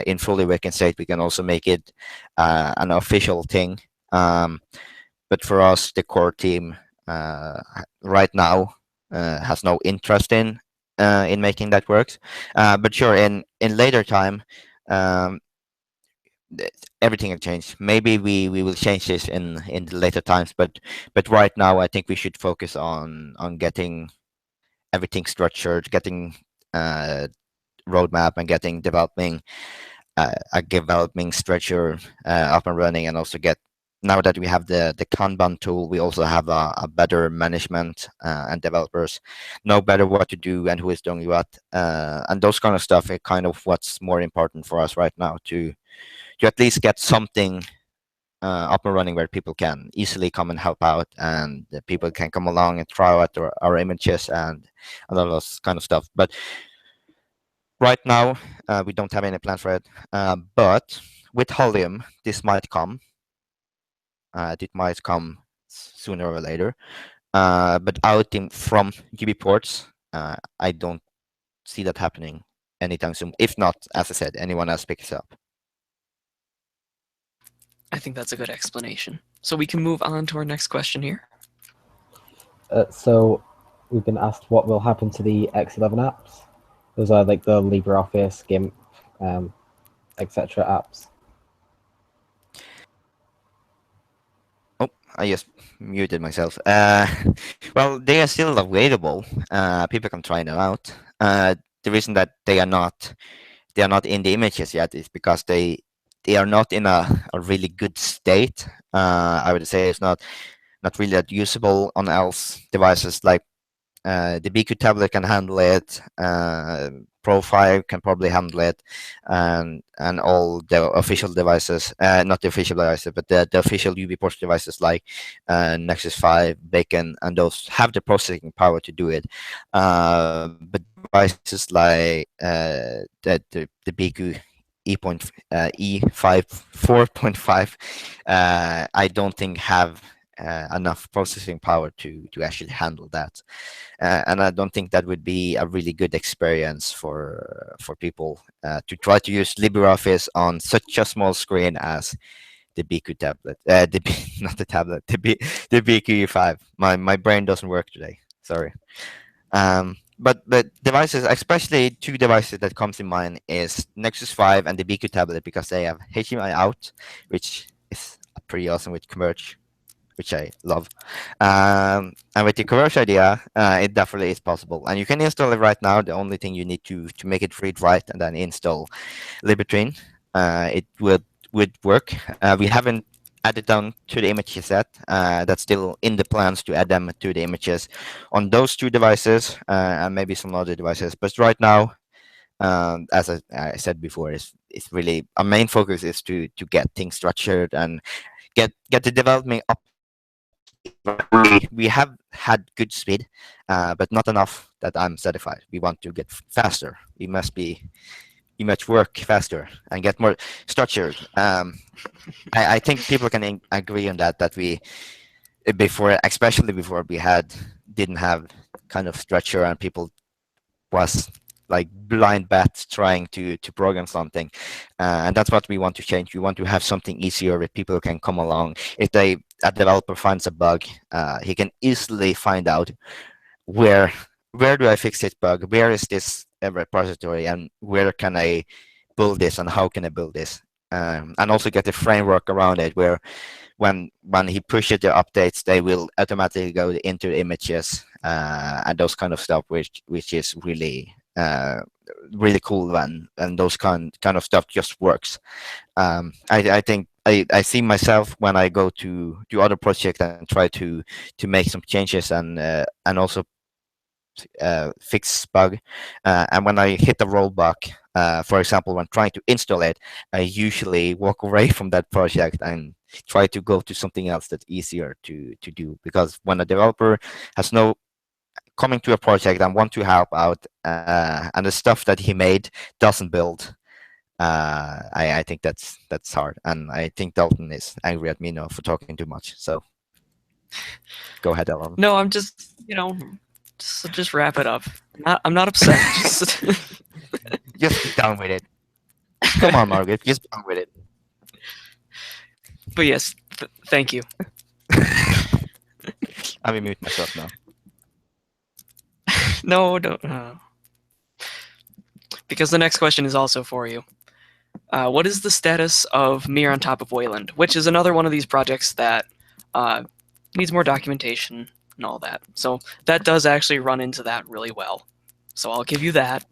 in fully vacant state, we can also make it an official thing. But for us, the core team right now has no interest in making that work. But sure, in later time, everything will change. Maybe we will change this in the later times. But right now, I think we should focus on getting everything structured, getting roadmap, and getting developing a developing structure up and running, and also get. Now that we have the Kanban tool, we also have a better management, and developers know better what to do and who is doing what, and those kind of stuff is kind of what's more important for us right now, to at least get something up and running where people can easily come and help out, and the people can come along and try out our images and all those kind of stuff. But right now, we don't have any plans for it. But with Halium, this might come. It might come sooner or later. But outing from UBports, I don't see that happening anytime soon. If not, as I said, anyone else picks it up. I think that's a good explanation. So we can move on to our next question here. So we've been asked what will happen to the X11 apps. Those are like the LibreOffice, GIMP, etc. apps. Oh, I just muted myself. Well, they are still available. People can try them out. The reason that they are not in the images yet is because they are not in a really good state. I would say it's not really that usable on else devices. Like the BQ tablet can handle it. Profile can probably handle it, and all the official devices, not the official devices, but the official UBports devices like Nexus 5, Bacon, and those have the processing power to do it. But devices like the BQ E5 4.5, I don't think have enough processing power to actually handle that, and I don't think that would be a really good experience for people to try to use LibreOffice on such a small screen as the BQ tablet. Not the tablet, the BQ E5. My brain doesn't work today. Sorry. But the devices, especially two devices that comes in mind, is Nexus 5 and the BQ tablet, because they have HDMI out, which is pretty awesome with Converge, which I love. And with the Converge idea, it definitely is possible. And you can install it right now. The only thing you need to make it read right and then install Libertine. It would work. We haven't added down to the images yet. That's still in the plans to add them to the images on those two devices and maybe some other devices. But right now, as I said before, it's really our main focus is to get things structured and get the development up. We have had good speed, but not enough that I'm satisfied. We want to get faster. We must work faster and get more structured. I think people can agree on that we especially before we didn't have kind of structure, and people was like blind bats trying to program something, and that's what we want to change. We want to have something easier where people can come along. If a developer finds a bug, he can easily find out where do I fix this bug, where is this repository, and where can I build this, and how can I build this. and also get the framework around it, where when he pushes the updates, they will automatically go into the images and those kind of stuff, which is really really cool, and those kind of stuff just works. I think I see myself when I go to other projects and try to make some changes and also fix bug, and when I hit a rollback, for example, when trying to install it, I usually walk away from that project and try to go to something else that's easier to do, because when a developer has no coming to a project and want to help out, and the stuff that he made doesn't build, I think that's hard, and I think Dalton is angry at me now for talking too much. So go ahead, Dalton. No, I'm just just wrap it up. I'm not upset. Just get down with it. Come on, Margaret, just down with it. But yes, thank you. I'm mute myself now. No, don't. Because the next question is also for you. What is the status of Mir on top of Wayland, which is another one of these projects that needs more documentation and all that. So that does actually run into that really well. So I'll give you that.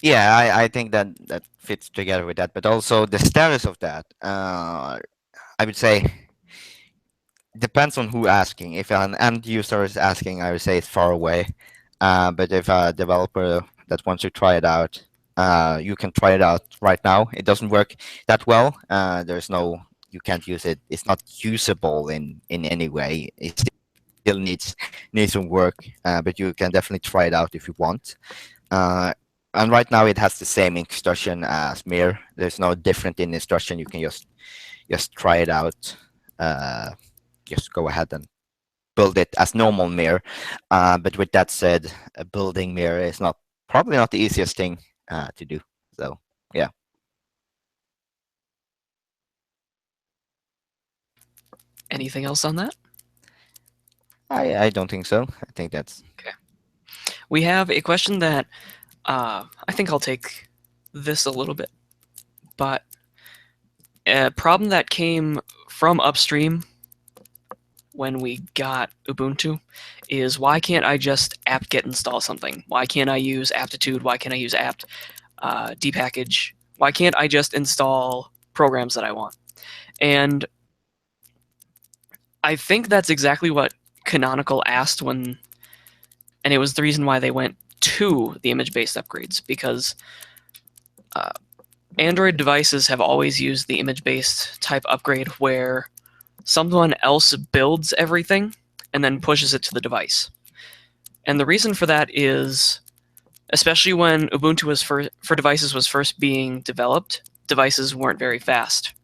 Yeah, I think that fits together with that, but also the status of that, I would say, depends on who asking. If an end user is asking, I would say it's far away. But if a developer that wants to try it out, you can try it out right now. It doesn't work that well. You can't use it. It's not usable in any way. It still needs some work, but you can definitely try it out if you want. And right now it has the same instruction as Mir. There's no different in instruction. You can just try it out. Just go ahead and build it as normal Mir. But with that said, building Mir is probably not the easiest thing to do. So yeah. Anything else on that? I don't think so. I think that's okay. We have a question that I think I'll take this a little bit, but a problem that came from upstream when we got Ubuntu is, why can't I just apt-get install something? Why can't I use aptitude? Why can't I use apt depackage? Why can't I just install programs that I want? And I think that's exactly what Canonical asked and it was the reason why they went to the image-based upgrades, because Android devices have always used the image-based type upgrade where someone else builds everything and then pushes it to the device. And the reason for that is, especially when Ubuntu was for devices was first being developed, devices weren't very fast.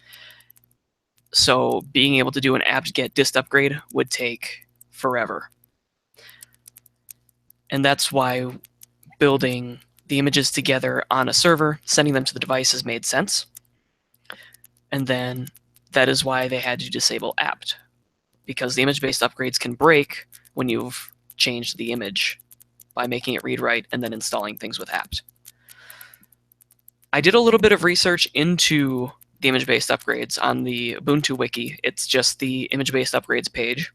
So being able to do an apt-get dist upgrade would take forever. And that's why building the images together on a server, sending them to the devices made sense. And then that is why they had to disable apt, because the image-based upgrades can break when you've changed the image by making it read-write and then installing things with apt. I did a little bit of research into the image-based upgrades on the Ubuntu wiki. It's just the image-based upgrades page.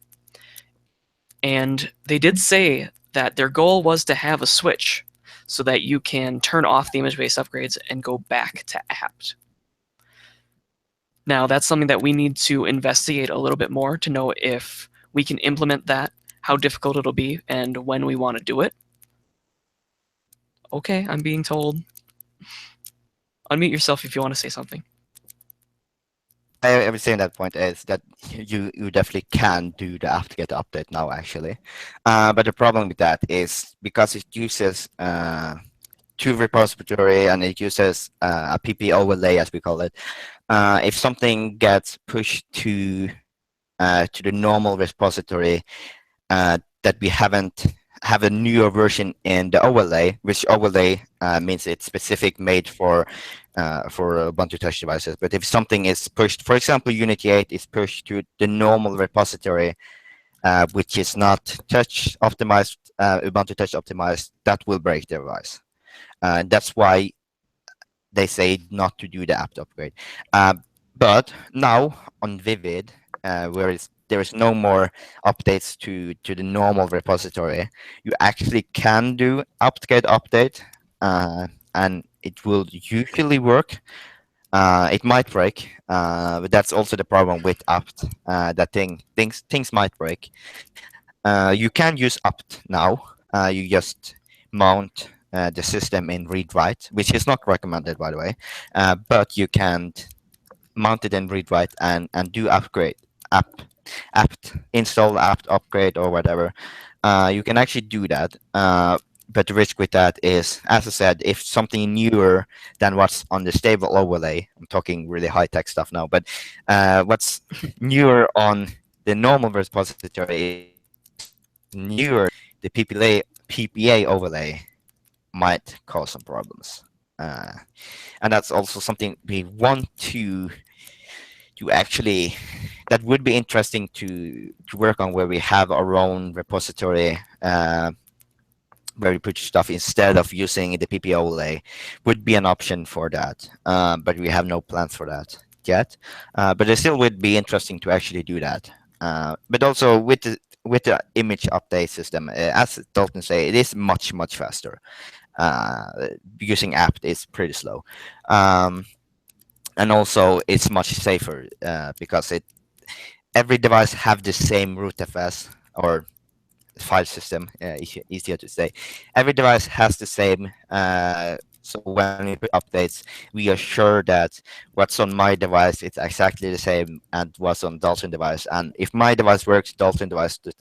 And they did say that their goal was to have a switch so that you can turn off the image-based upgrades and go back to apt. Now, that's something that we need to investigate a little bit more to know if we can implement that, how difficult it'll be, and when we want to do it. Okay, I'm being told. Unmute yourself if you want to say something. I would say that point is that you definitely can do the apt-get update now, actually. But the problem with that is because it uses two repository and it uses a PP overlay, as we call it. If something gets pushed to the normal repository that we haven't have a newer version in the overlay, which overlay means it's specific made for Ubuntu Touch devices. But if something is pushed, for example, Unity 8 is pushed to the normal repository, which is not Touch optimized, Ubuntu Touch optimized, that will break the device. That's why they say not to do the apt upgrade. But now on Vivid, where there is no more updates to the normal repository, you actually can do apt-get update, and it will usually work. It might break, but that's also the problem with apt. That things might break. You can use apt now. You just mount the system in read-write, which is not recommended, by the way. But you can mount it in read-write and do upgrade apt install apt upgrade or whatever. You can actually do that. But the risk with that is, as I said, if something newer than what's on the stable overlay, I'm talking really high-tech stuff now, but what's newer on the normal repository is newer, the PPA overlay might cause some problems. And that's also something we want to actually, that would be interesting to work on, where we have our own repository, where we put stuff instead of using the PPA overlay, would be an option for that. But we have no plans for that yet. But it still would be interesting to actually do that. But also with the image update system, as Dalton say, it is much faster. Using apt is pretty slow, and also it's much safer because every device have the same rootfs or file system. Easier to say. Every device has the same. So when we put updates, we are sure that what's on my device it's exactly the same and what's on Dalton device. And if my device works, Dalton device, the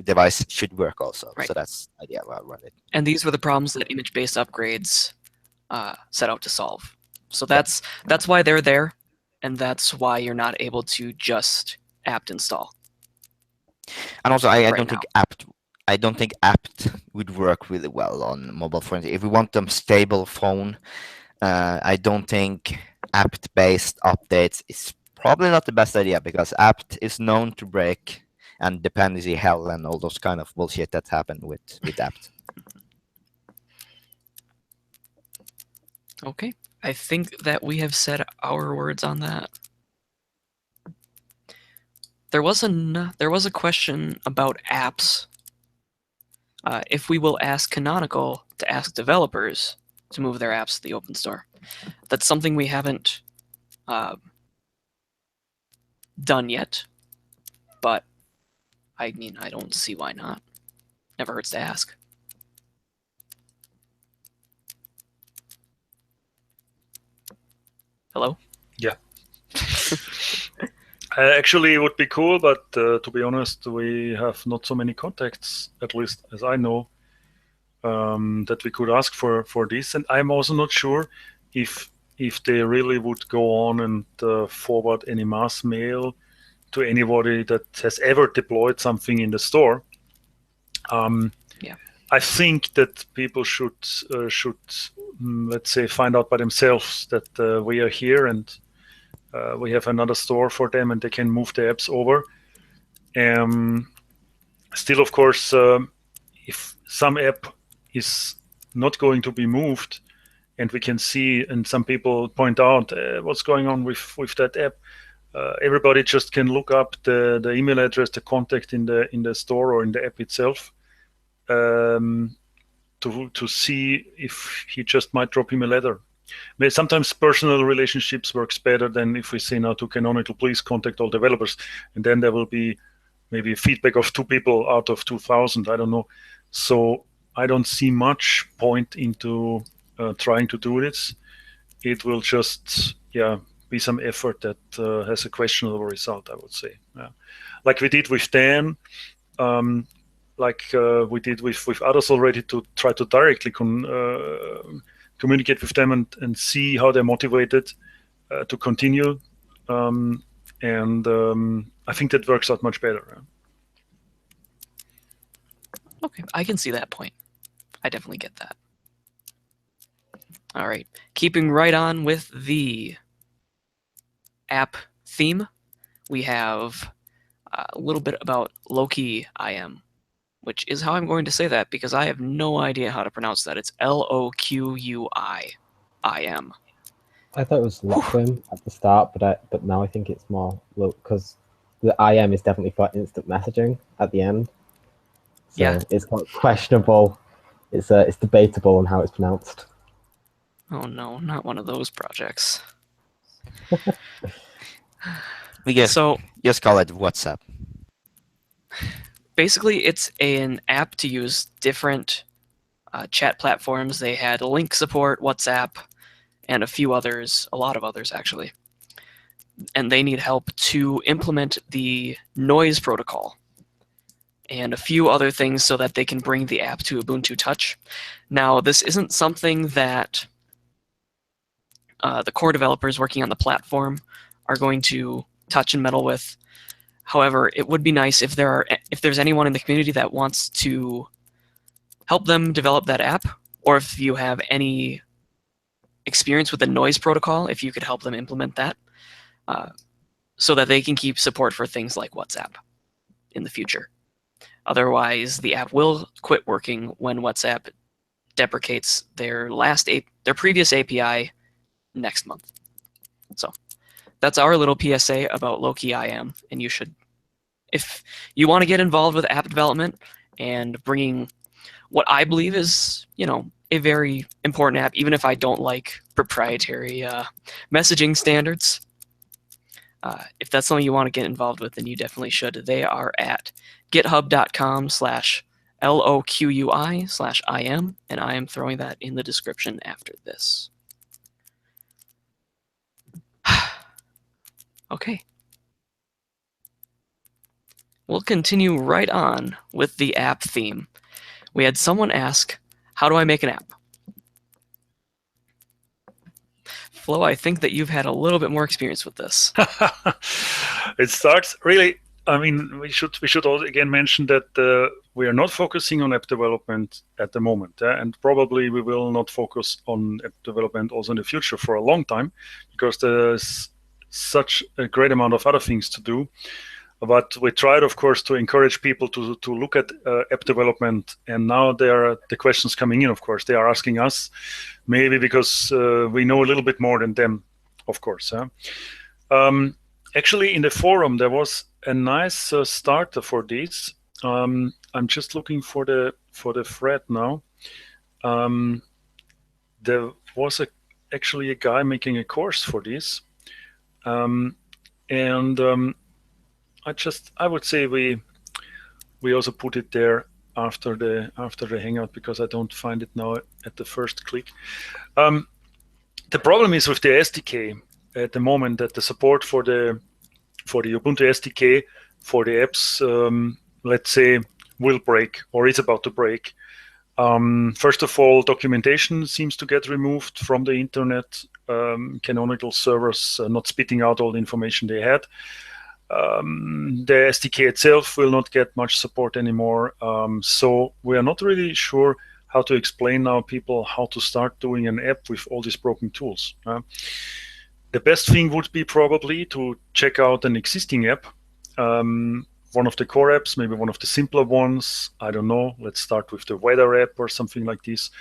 device should work also. Right. So that's the idea about it. And these were the problems that image-based upgrades set out to solve. So that's why they're there, and that's why you're not able to just apt install. And also, I right don't now. think apt would work really well on mobile phones. If we want them stable phone, I don't think apt-based updates is probably not the best idea, because apt is known to break and dependency hell and all those kind of bullshit that happened with apt. Okay, I think that we have said our words on that. There was a question about apps. If we will ask Canonical to ask developers to move their apps to the open store. That's something we haven't done yet, but I mean, I don't see why not. Never hurts to ask. Hello? Yeah. Actually, it would be cool, but to be honest, we have not so many contacts, at least as I know, that we could ask for this. And I'm also not sure if they really would go on and forward any mass mail to anybody that has ever deployed something in the store. Yeah. I think that people should let's say, find out by themselves that we are here and we have another store for them and they can move the apps over. Still, of course, if some app is not going to be moved, and we can see, and some people point out what's going on with that app, everybody just can look up the email address, the contact in the store or in the app itself, to see if he just might drop him a letter. Sometimes personal relationships works better than if we say now to Canonical, please contact all developers, and then there will be maybe feedback of 2 people out of 2,000. I don't know. So I don't see much point into trying to do this. It will just be some effort that has a questionable result, I would say. Like we did with Dan, like we did with others already, to try to directly communicate with them and see how they're motivated to continue. And I think that works out much better. Okay, I can see that point. I definitely get that. All right, keeping right on with the app theme, we have a little bit about Loki IM, which is how I'm going to say that because I have no idea how to pronounce that. It's LOQUI. IM. I thought it was Lockrim at the start, but now I think it's more because the IM is definitely for instant messaging at the end. So Yeah. it's quite questionable. It's debatable on how it's pronounced. Oh no, not one of those projects. We just So call it WhatsApp. basically, it's an app to use different chat platforms. They had link support, WhatsApp, and a lot of others actually. And they need help to implement the noise protocol and a few other things so that they can bring the app to Ubuntu Touch. Now, this isn't something that the core developers working on the platform are going to touch and meddle with. However, it would be nice if there's anyone in the community that wants to help them develop that app, or if you have any experience with the noise protocol, if you could help them implement that, so that they can keep support for things like WhatsApp in the future. Otherwise, the app will quit working when WhatsApp deprecates their previous API next month. So that's our little PSA about Loki IM, and you should, if you want to get involved with app development and bringing what I believe is, a very important app, even if I don't like proprietary messaging standards. If that's something you want to get involved with, then you definitely should. They are at github.com/LOQUI/IM, and I am throwing that in the description after this. Okay. We'll continue right on with the app theme. We had someone ask, how do I make an app? Flo, I think that you've had a little bit more experience with this. It starts really. I mean, we should also again mention that we are not focusing on app development at the moment, and probably we will not focus on app development also in the future for a long time, because there's such a great amount of other things to do. But we tried, of course, to encourage people to look at app development. And now there are the questions coming in, of course. They are asking us, maybe because we know a little bit more than them, of course. Actually, in the forum, there was a nice starter for this. I'm just looking for the thread now. There was actually a guy making a course for this. I would say we also put it there after the hangout, because I don't find it now at the first click. The problem is with the SDK at the moment that the support for the Ubuntu SDK for the apps, let's say, will break or is about to break. First of all, documentation seems to get removed from the internet. Canonical servers not spitting out all the information they had. The SDK itself will not get much support anymore. So we are not really sure how to explain now people how to start doing an app with all these broken tools. The best thing would be probably to check out an existing app, one of the core apps, maybe one of the simpler ones. I don't know. Let's start with the weather app or something like this,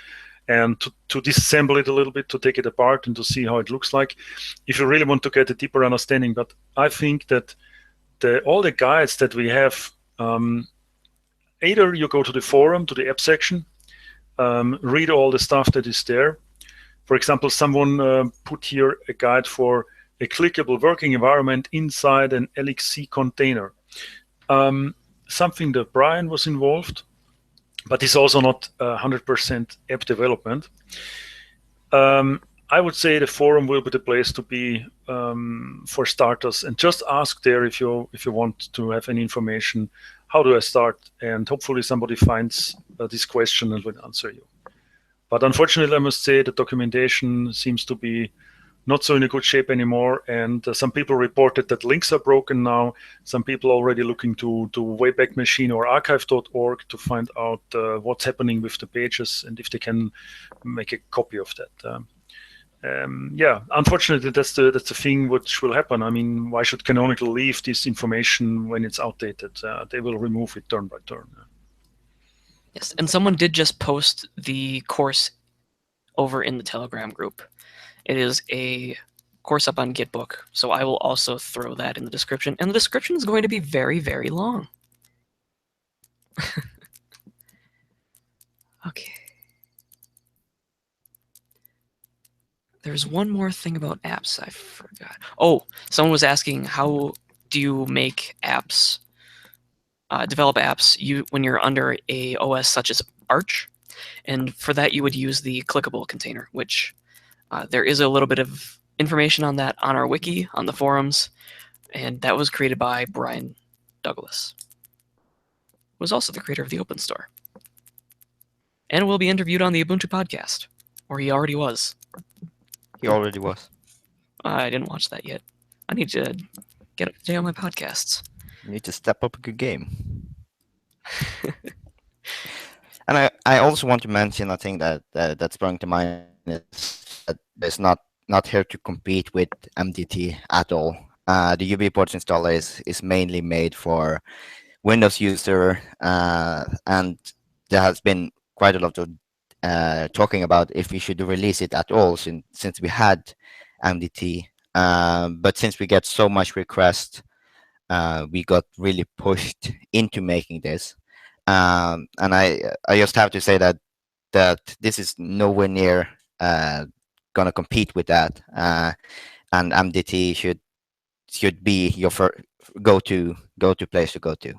and to disassemble it a little bit, to take it apart and to see how it looks like, if you really want to get a deeper understanding. But I think that all the guides that we have, either you go to the forum, to the app section, read all the stuff that is there. For example, someone put here a guide for a clickable working environment inside an LXC container. Something that Brian was involved, but it's also not 100% app development. I would say the forum will be the place to be for starters, and just ask there if you want to have any information. How do I start? And hopefully somebody finds this question and will answer you. But unfortunately, I must say the documentation seems to be not so in a good shape anymore. And some people reported that links are broken now. Some people already looking to Wayback Machine or archive.org to find out what's happening with the pages and if they can make a copy of that. Yeah, unfortunately, that's the thing which will happen. I mean, why should Canonical leave this information when it's outdated? They will remove it turn by turn. Yes, and someone did just post the course over in the Telegram group. It is a course up on Gitbook, so I will also throw that in the description. And the description is going to be very, very long. Okay. There's one more thing about apps I forgot. Oh, someone was asking, how do you make apps, develop apps when you're under a OS such as Arch? And for that, you would use the clickable container, which there is a little bit of information on that on our wiki, on the forums, and that was created by Brian Douglas, who was also the creator of the Open Store, and will be interviewed on the Ubuntu podcast, or he already was. He already was. I didn't watch that yet. I need to get up to date on my podcasts. You need to step up a good game. And I also want to mention, I think that sprung to mind is that it's not here to compete with MDT at all. The UBports installer is mainly made for Windows user, and there has been quite a lot of talking about if we should release it at all since we had MDT. But since we get so much request, we got really pushed into making this. And I just have to say that this is nowhere near gonna compete with that. And MDT should be your go-to place to go to.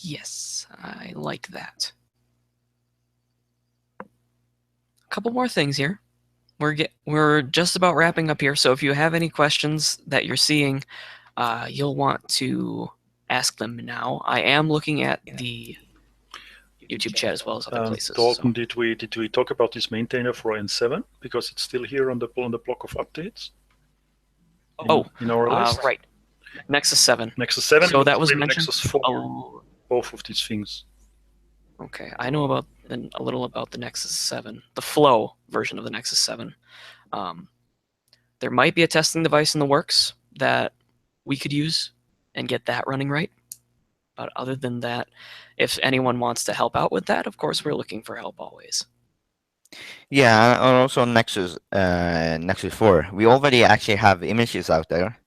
Yes, I like that. A couple more things here. We're just about wrapping up here, so if you have any questions that you're seeing, you'll want to ask them now. I am looking at the YouTube chat as well as other places. Dalton, did we talk about this maintainer for N7 because it's still here on the block of updates? In our list, right. Nexus 7. Nexus 7. So that was mentioned. Nexus 4. Both of these things. Okay, I know about a little about the Nexus 7, the Flow version of the Nexus 7. There might be a testing device in the works that we could use and get that running right. But other than that, if anyone wants to help out with that, of course, we're looking for help always. Yeah, and also Nexus 4. We already actually have images out there.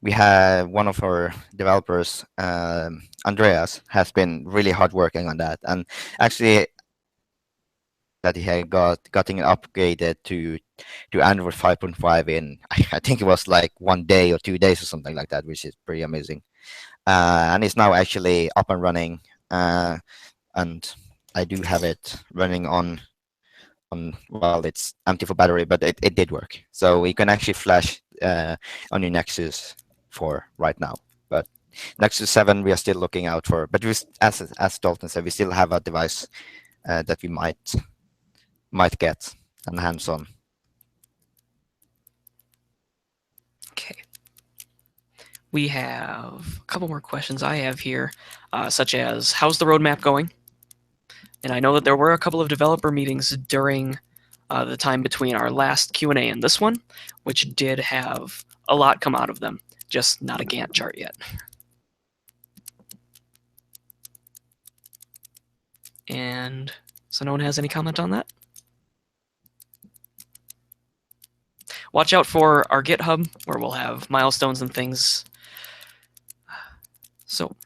We have one of our developers, Andreas, has been really hard working on that, and actually that he had gotten upgraded to Android 5.5 in I think it was like 1 day or 2 days or something like that, which is pretty amazing. And it's now actually up and running, and I do have it running on well, it's empty for battery, but it did work. So you can actually flash on your Nexus 4 right now. But Nexus 7 we are still looking out for. But as Dalton said, we still have a device that we might get and hands on. Okay. We have a couple more questions I have here, such as, how's the roadmap going? And I know that there were a couple of developer meetings during the time between our last Q&A and this one, which did have a lot come out of them, just not a Gantt chart yet. And so no one has any comment on that? Watch out for our GitHub, where we'll have milestones and things. So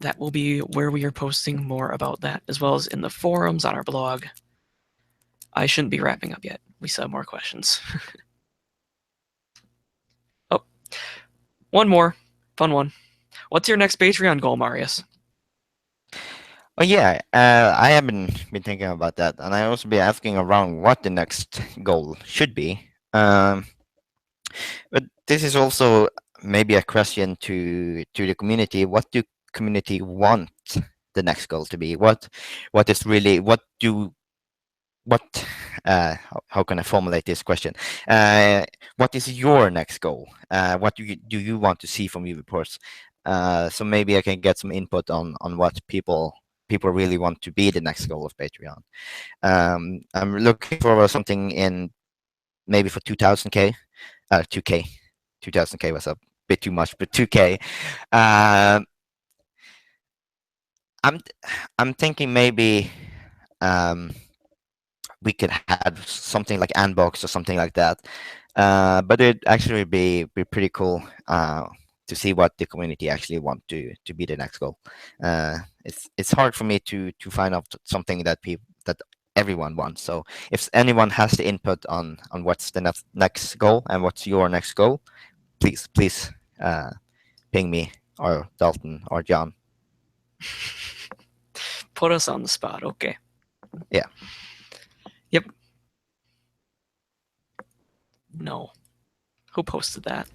that will be where we are posting more about that, as well as in the forums on our blog. I shouldn't be wrapping up yet. We still have more questions. Oh, one more fun one. What's your next Patreon goal, Marius? Oh yeah, I have been thinking about that, and I also be asking around what the next goal should be. But this is also maybe a question to the community. What do community want the next goal to be? What is really how can I formulate this question? What is your next goal? What do you want to see from UBports? So maybe I can get some input on what people really want to be the next goal of Patreon. I'm looking for something in maybe for 2000K, 2K. 2000K was a bit too much, but 2K. I'm thinking maybe we could have something like Unbox or something like that. But it'd actually be pretty cool to see what the community actually want to be the next goal. It's hard for me to find out something that everyone wants. So if anyone has the input on what's the next goal and what's your next goal, please ping me or Dalton or John. Put us on the spot, okay? Yeah. Yep. No. Who posted that?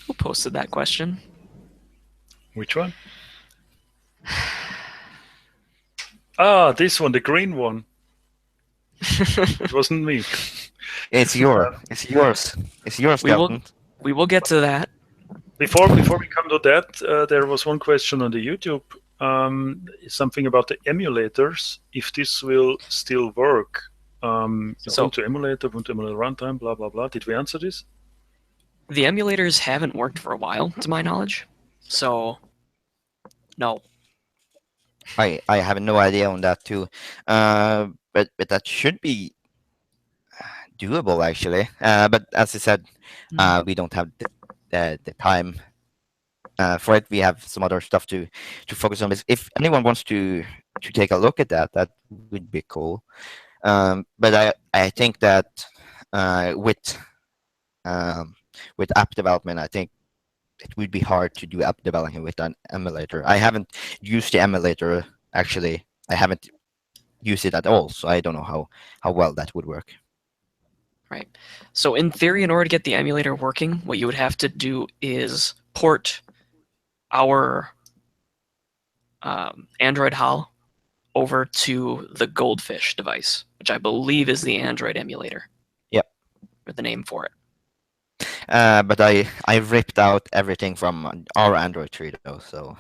Who posted that question? Which one? Ah, this one, the green one. It wasn't me. It's yours. It's yours. It's yours, Dalton. We will get to that. Before we come to that, there was one question on the YouTube, something about the emulators, if this will still work. Ubuntu emulator, Ubuntu emulator runtime, blah, blah, blah. Did we answer this? The emulators haven't worked for a while, to my knowledge. So, no. I have no idea on that too. But that should be doable actually. But as I said, we don't have the time for it. We have some other stuff to focus on. If anyone wants to take a look at that, that would be cool. But I think that with app development, I think it would be hard to do app development with an emulator. I haven't used the emulator actually. I haven't used it at all, so I don't know how well that would work. Right. So in theory, in order to get the emulator working, what you would have to do is port our Android HAL over to the Goldfish device, which I believe is the Android emulator. Yep. Or the name for it. But I ripped out everything from our Android tree though, so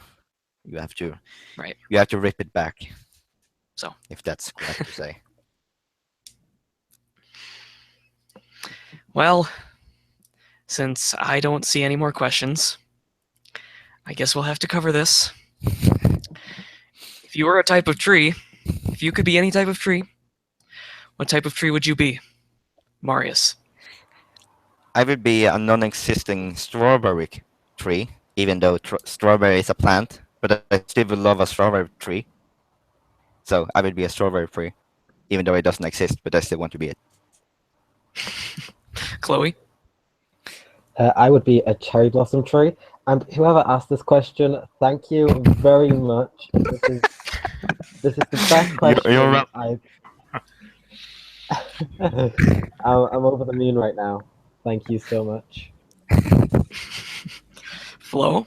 you have to rip it back. So if that's correct to say. Well, since I don't see any more questions, I guess we'll have to cover this. If you were a type of tree, if you could be any type of tree, what type of tree would you be, Marius? I would be a non-existing strawberry tree, even though strawberry is a plant, but I still would love a strawberry tree. So I would be a strawberry tree, even though it doesn't exist, but I still want to be it. Chloe? I would be a cherry blossom tree. And whoever asked this question, thank you very much. This is the best question You're right. I'm over the moon right now. Thank you so much. Flo?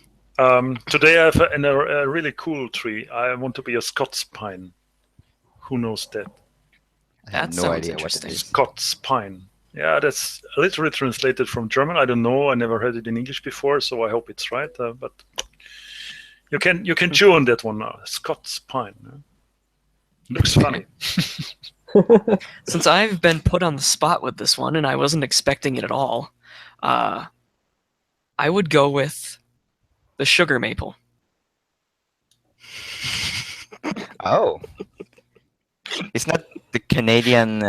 Today I have a really cool tree. I want to be a Scots pine. Who knows that? I have That no sounds idea what it interesting. is. Scots pine. Yeah, that's literally translated from German. I don't know. I never heard it in English before, so I hope it's right. But you can chew on that one now. Scots pine. Looks funny. Since I've been put on the spot with this one, and I wasn't expecting it at all, I would go with the sugar maple. Oh. Isn't that the Canadian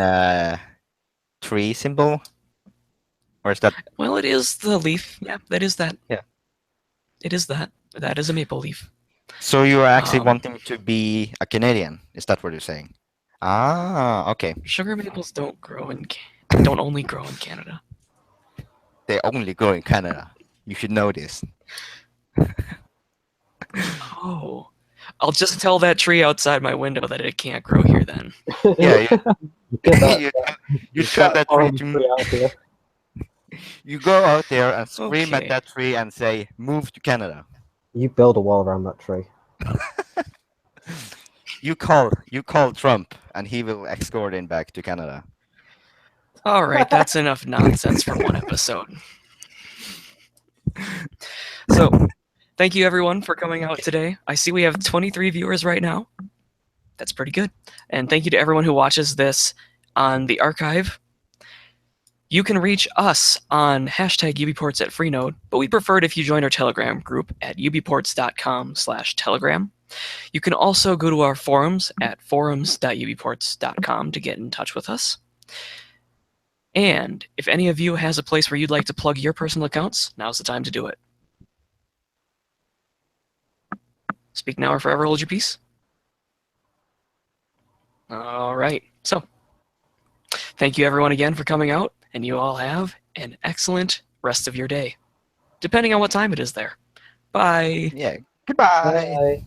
tree symbol? Or is that... Well, it is the leaf. Yeah, that is that. Yeah. It is that. That is a maple leaf. So you are actually wanting to be a Canadian? Is that what you're saying? Ah, okay. Sugar maples don't don't only grow in Canada. They only grow in Canada. You should know this. Oh. I'll just tell that tree outside my window that it can't grow here then. Yeah, you tell that tree orange to tree out here. You go out there and scream Okay. at that tree and say, "Move to Canada." You build a wall around that tree. You call Trump, and he will escort him back to Canada. All right, that's enough nonsense for one episode. So, thank you everyone for coming out today. I see we have 23 viewers right now. That's pretty good. And thank you to everyone who watches this on the archive. You can reach us on hashtag UBports at Freenode, but we prefer it if you join our Telegram group at ubports.com/telegram. You can also go to our forums at forums.ubports.com to get in touch with us. And if any of you has a place where you'd like to plug your personal accounts, now's the time to do it. Speak now or forever hold your peace. All right. So, thank you everyone again for coming out, and you all have an excellent rest of your day, depending on what time it is there. Bye. Yeah. Goodbye. Bye.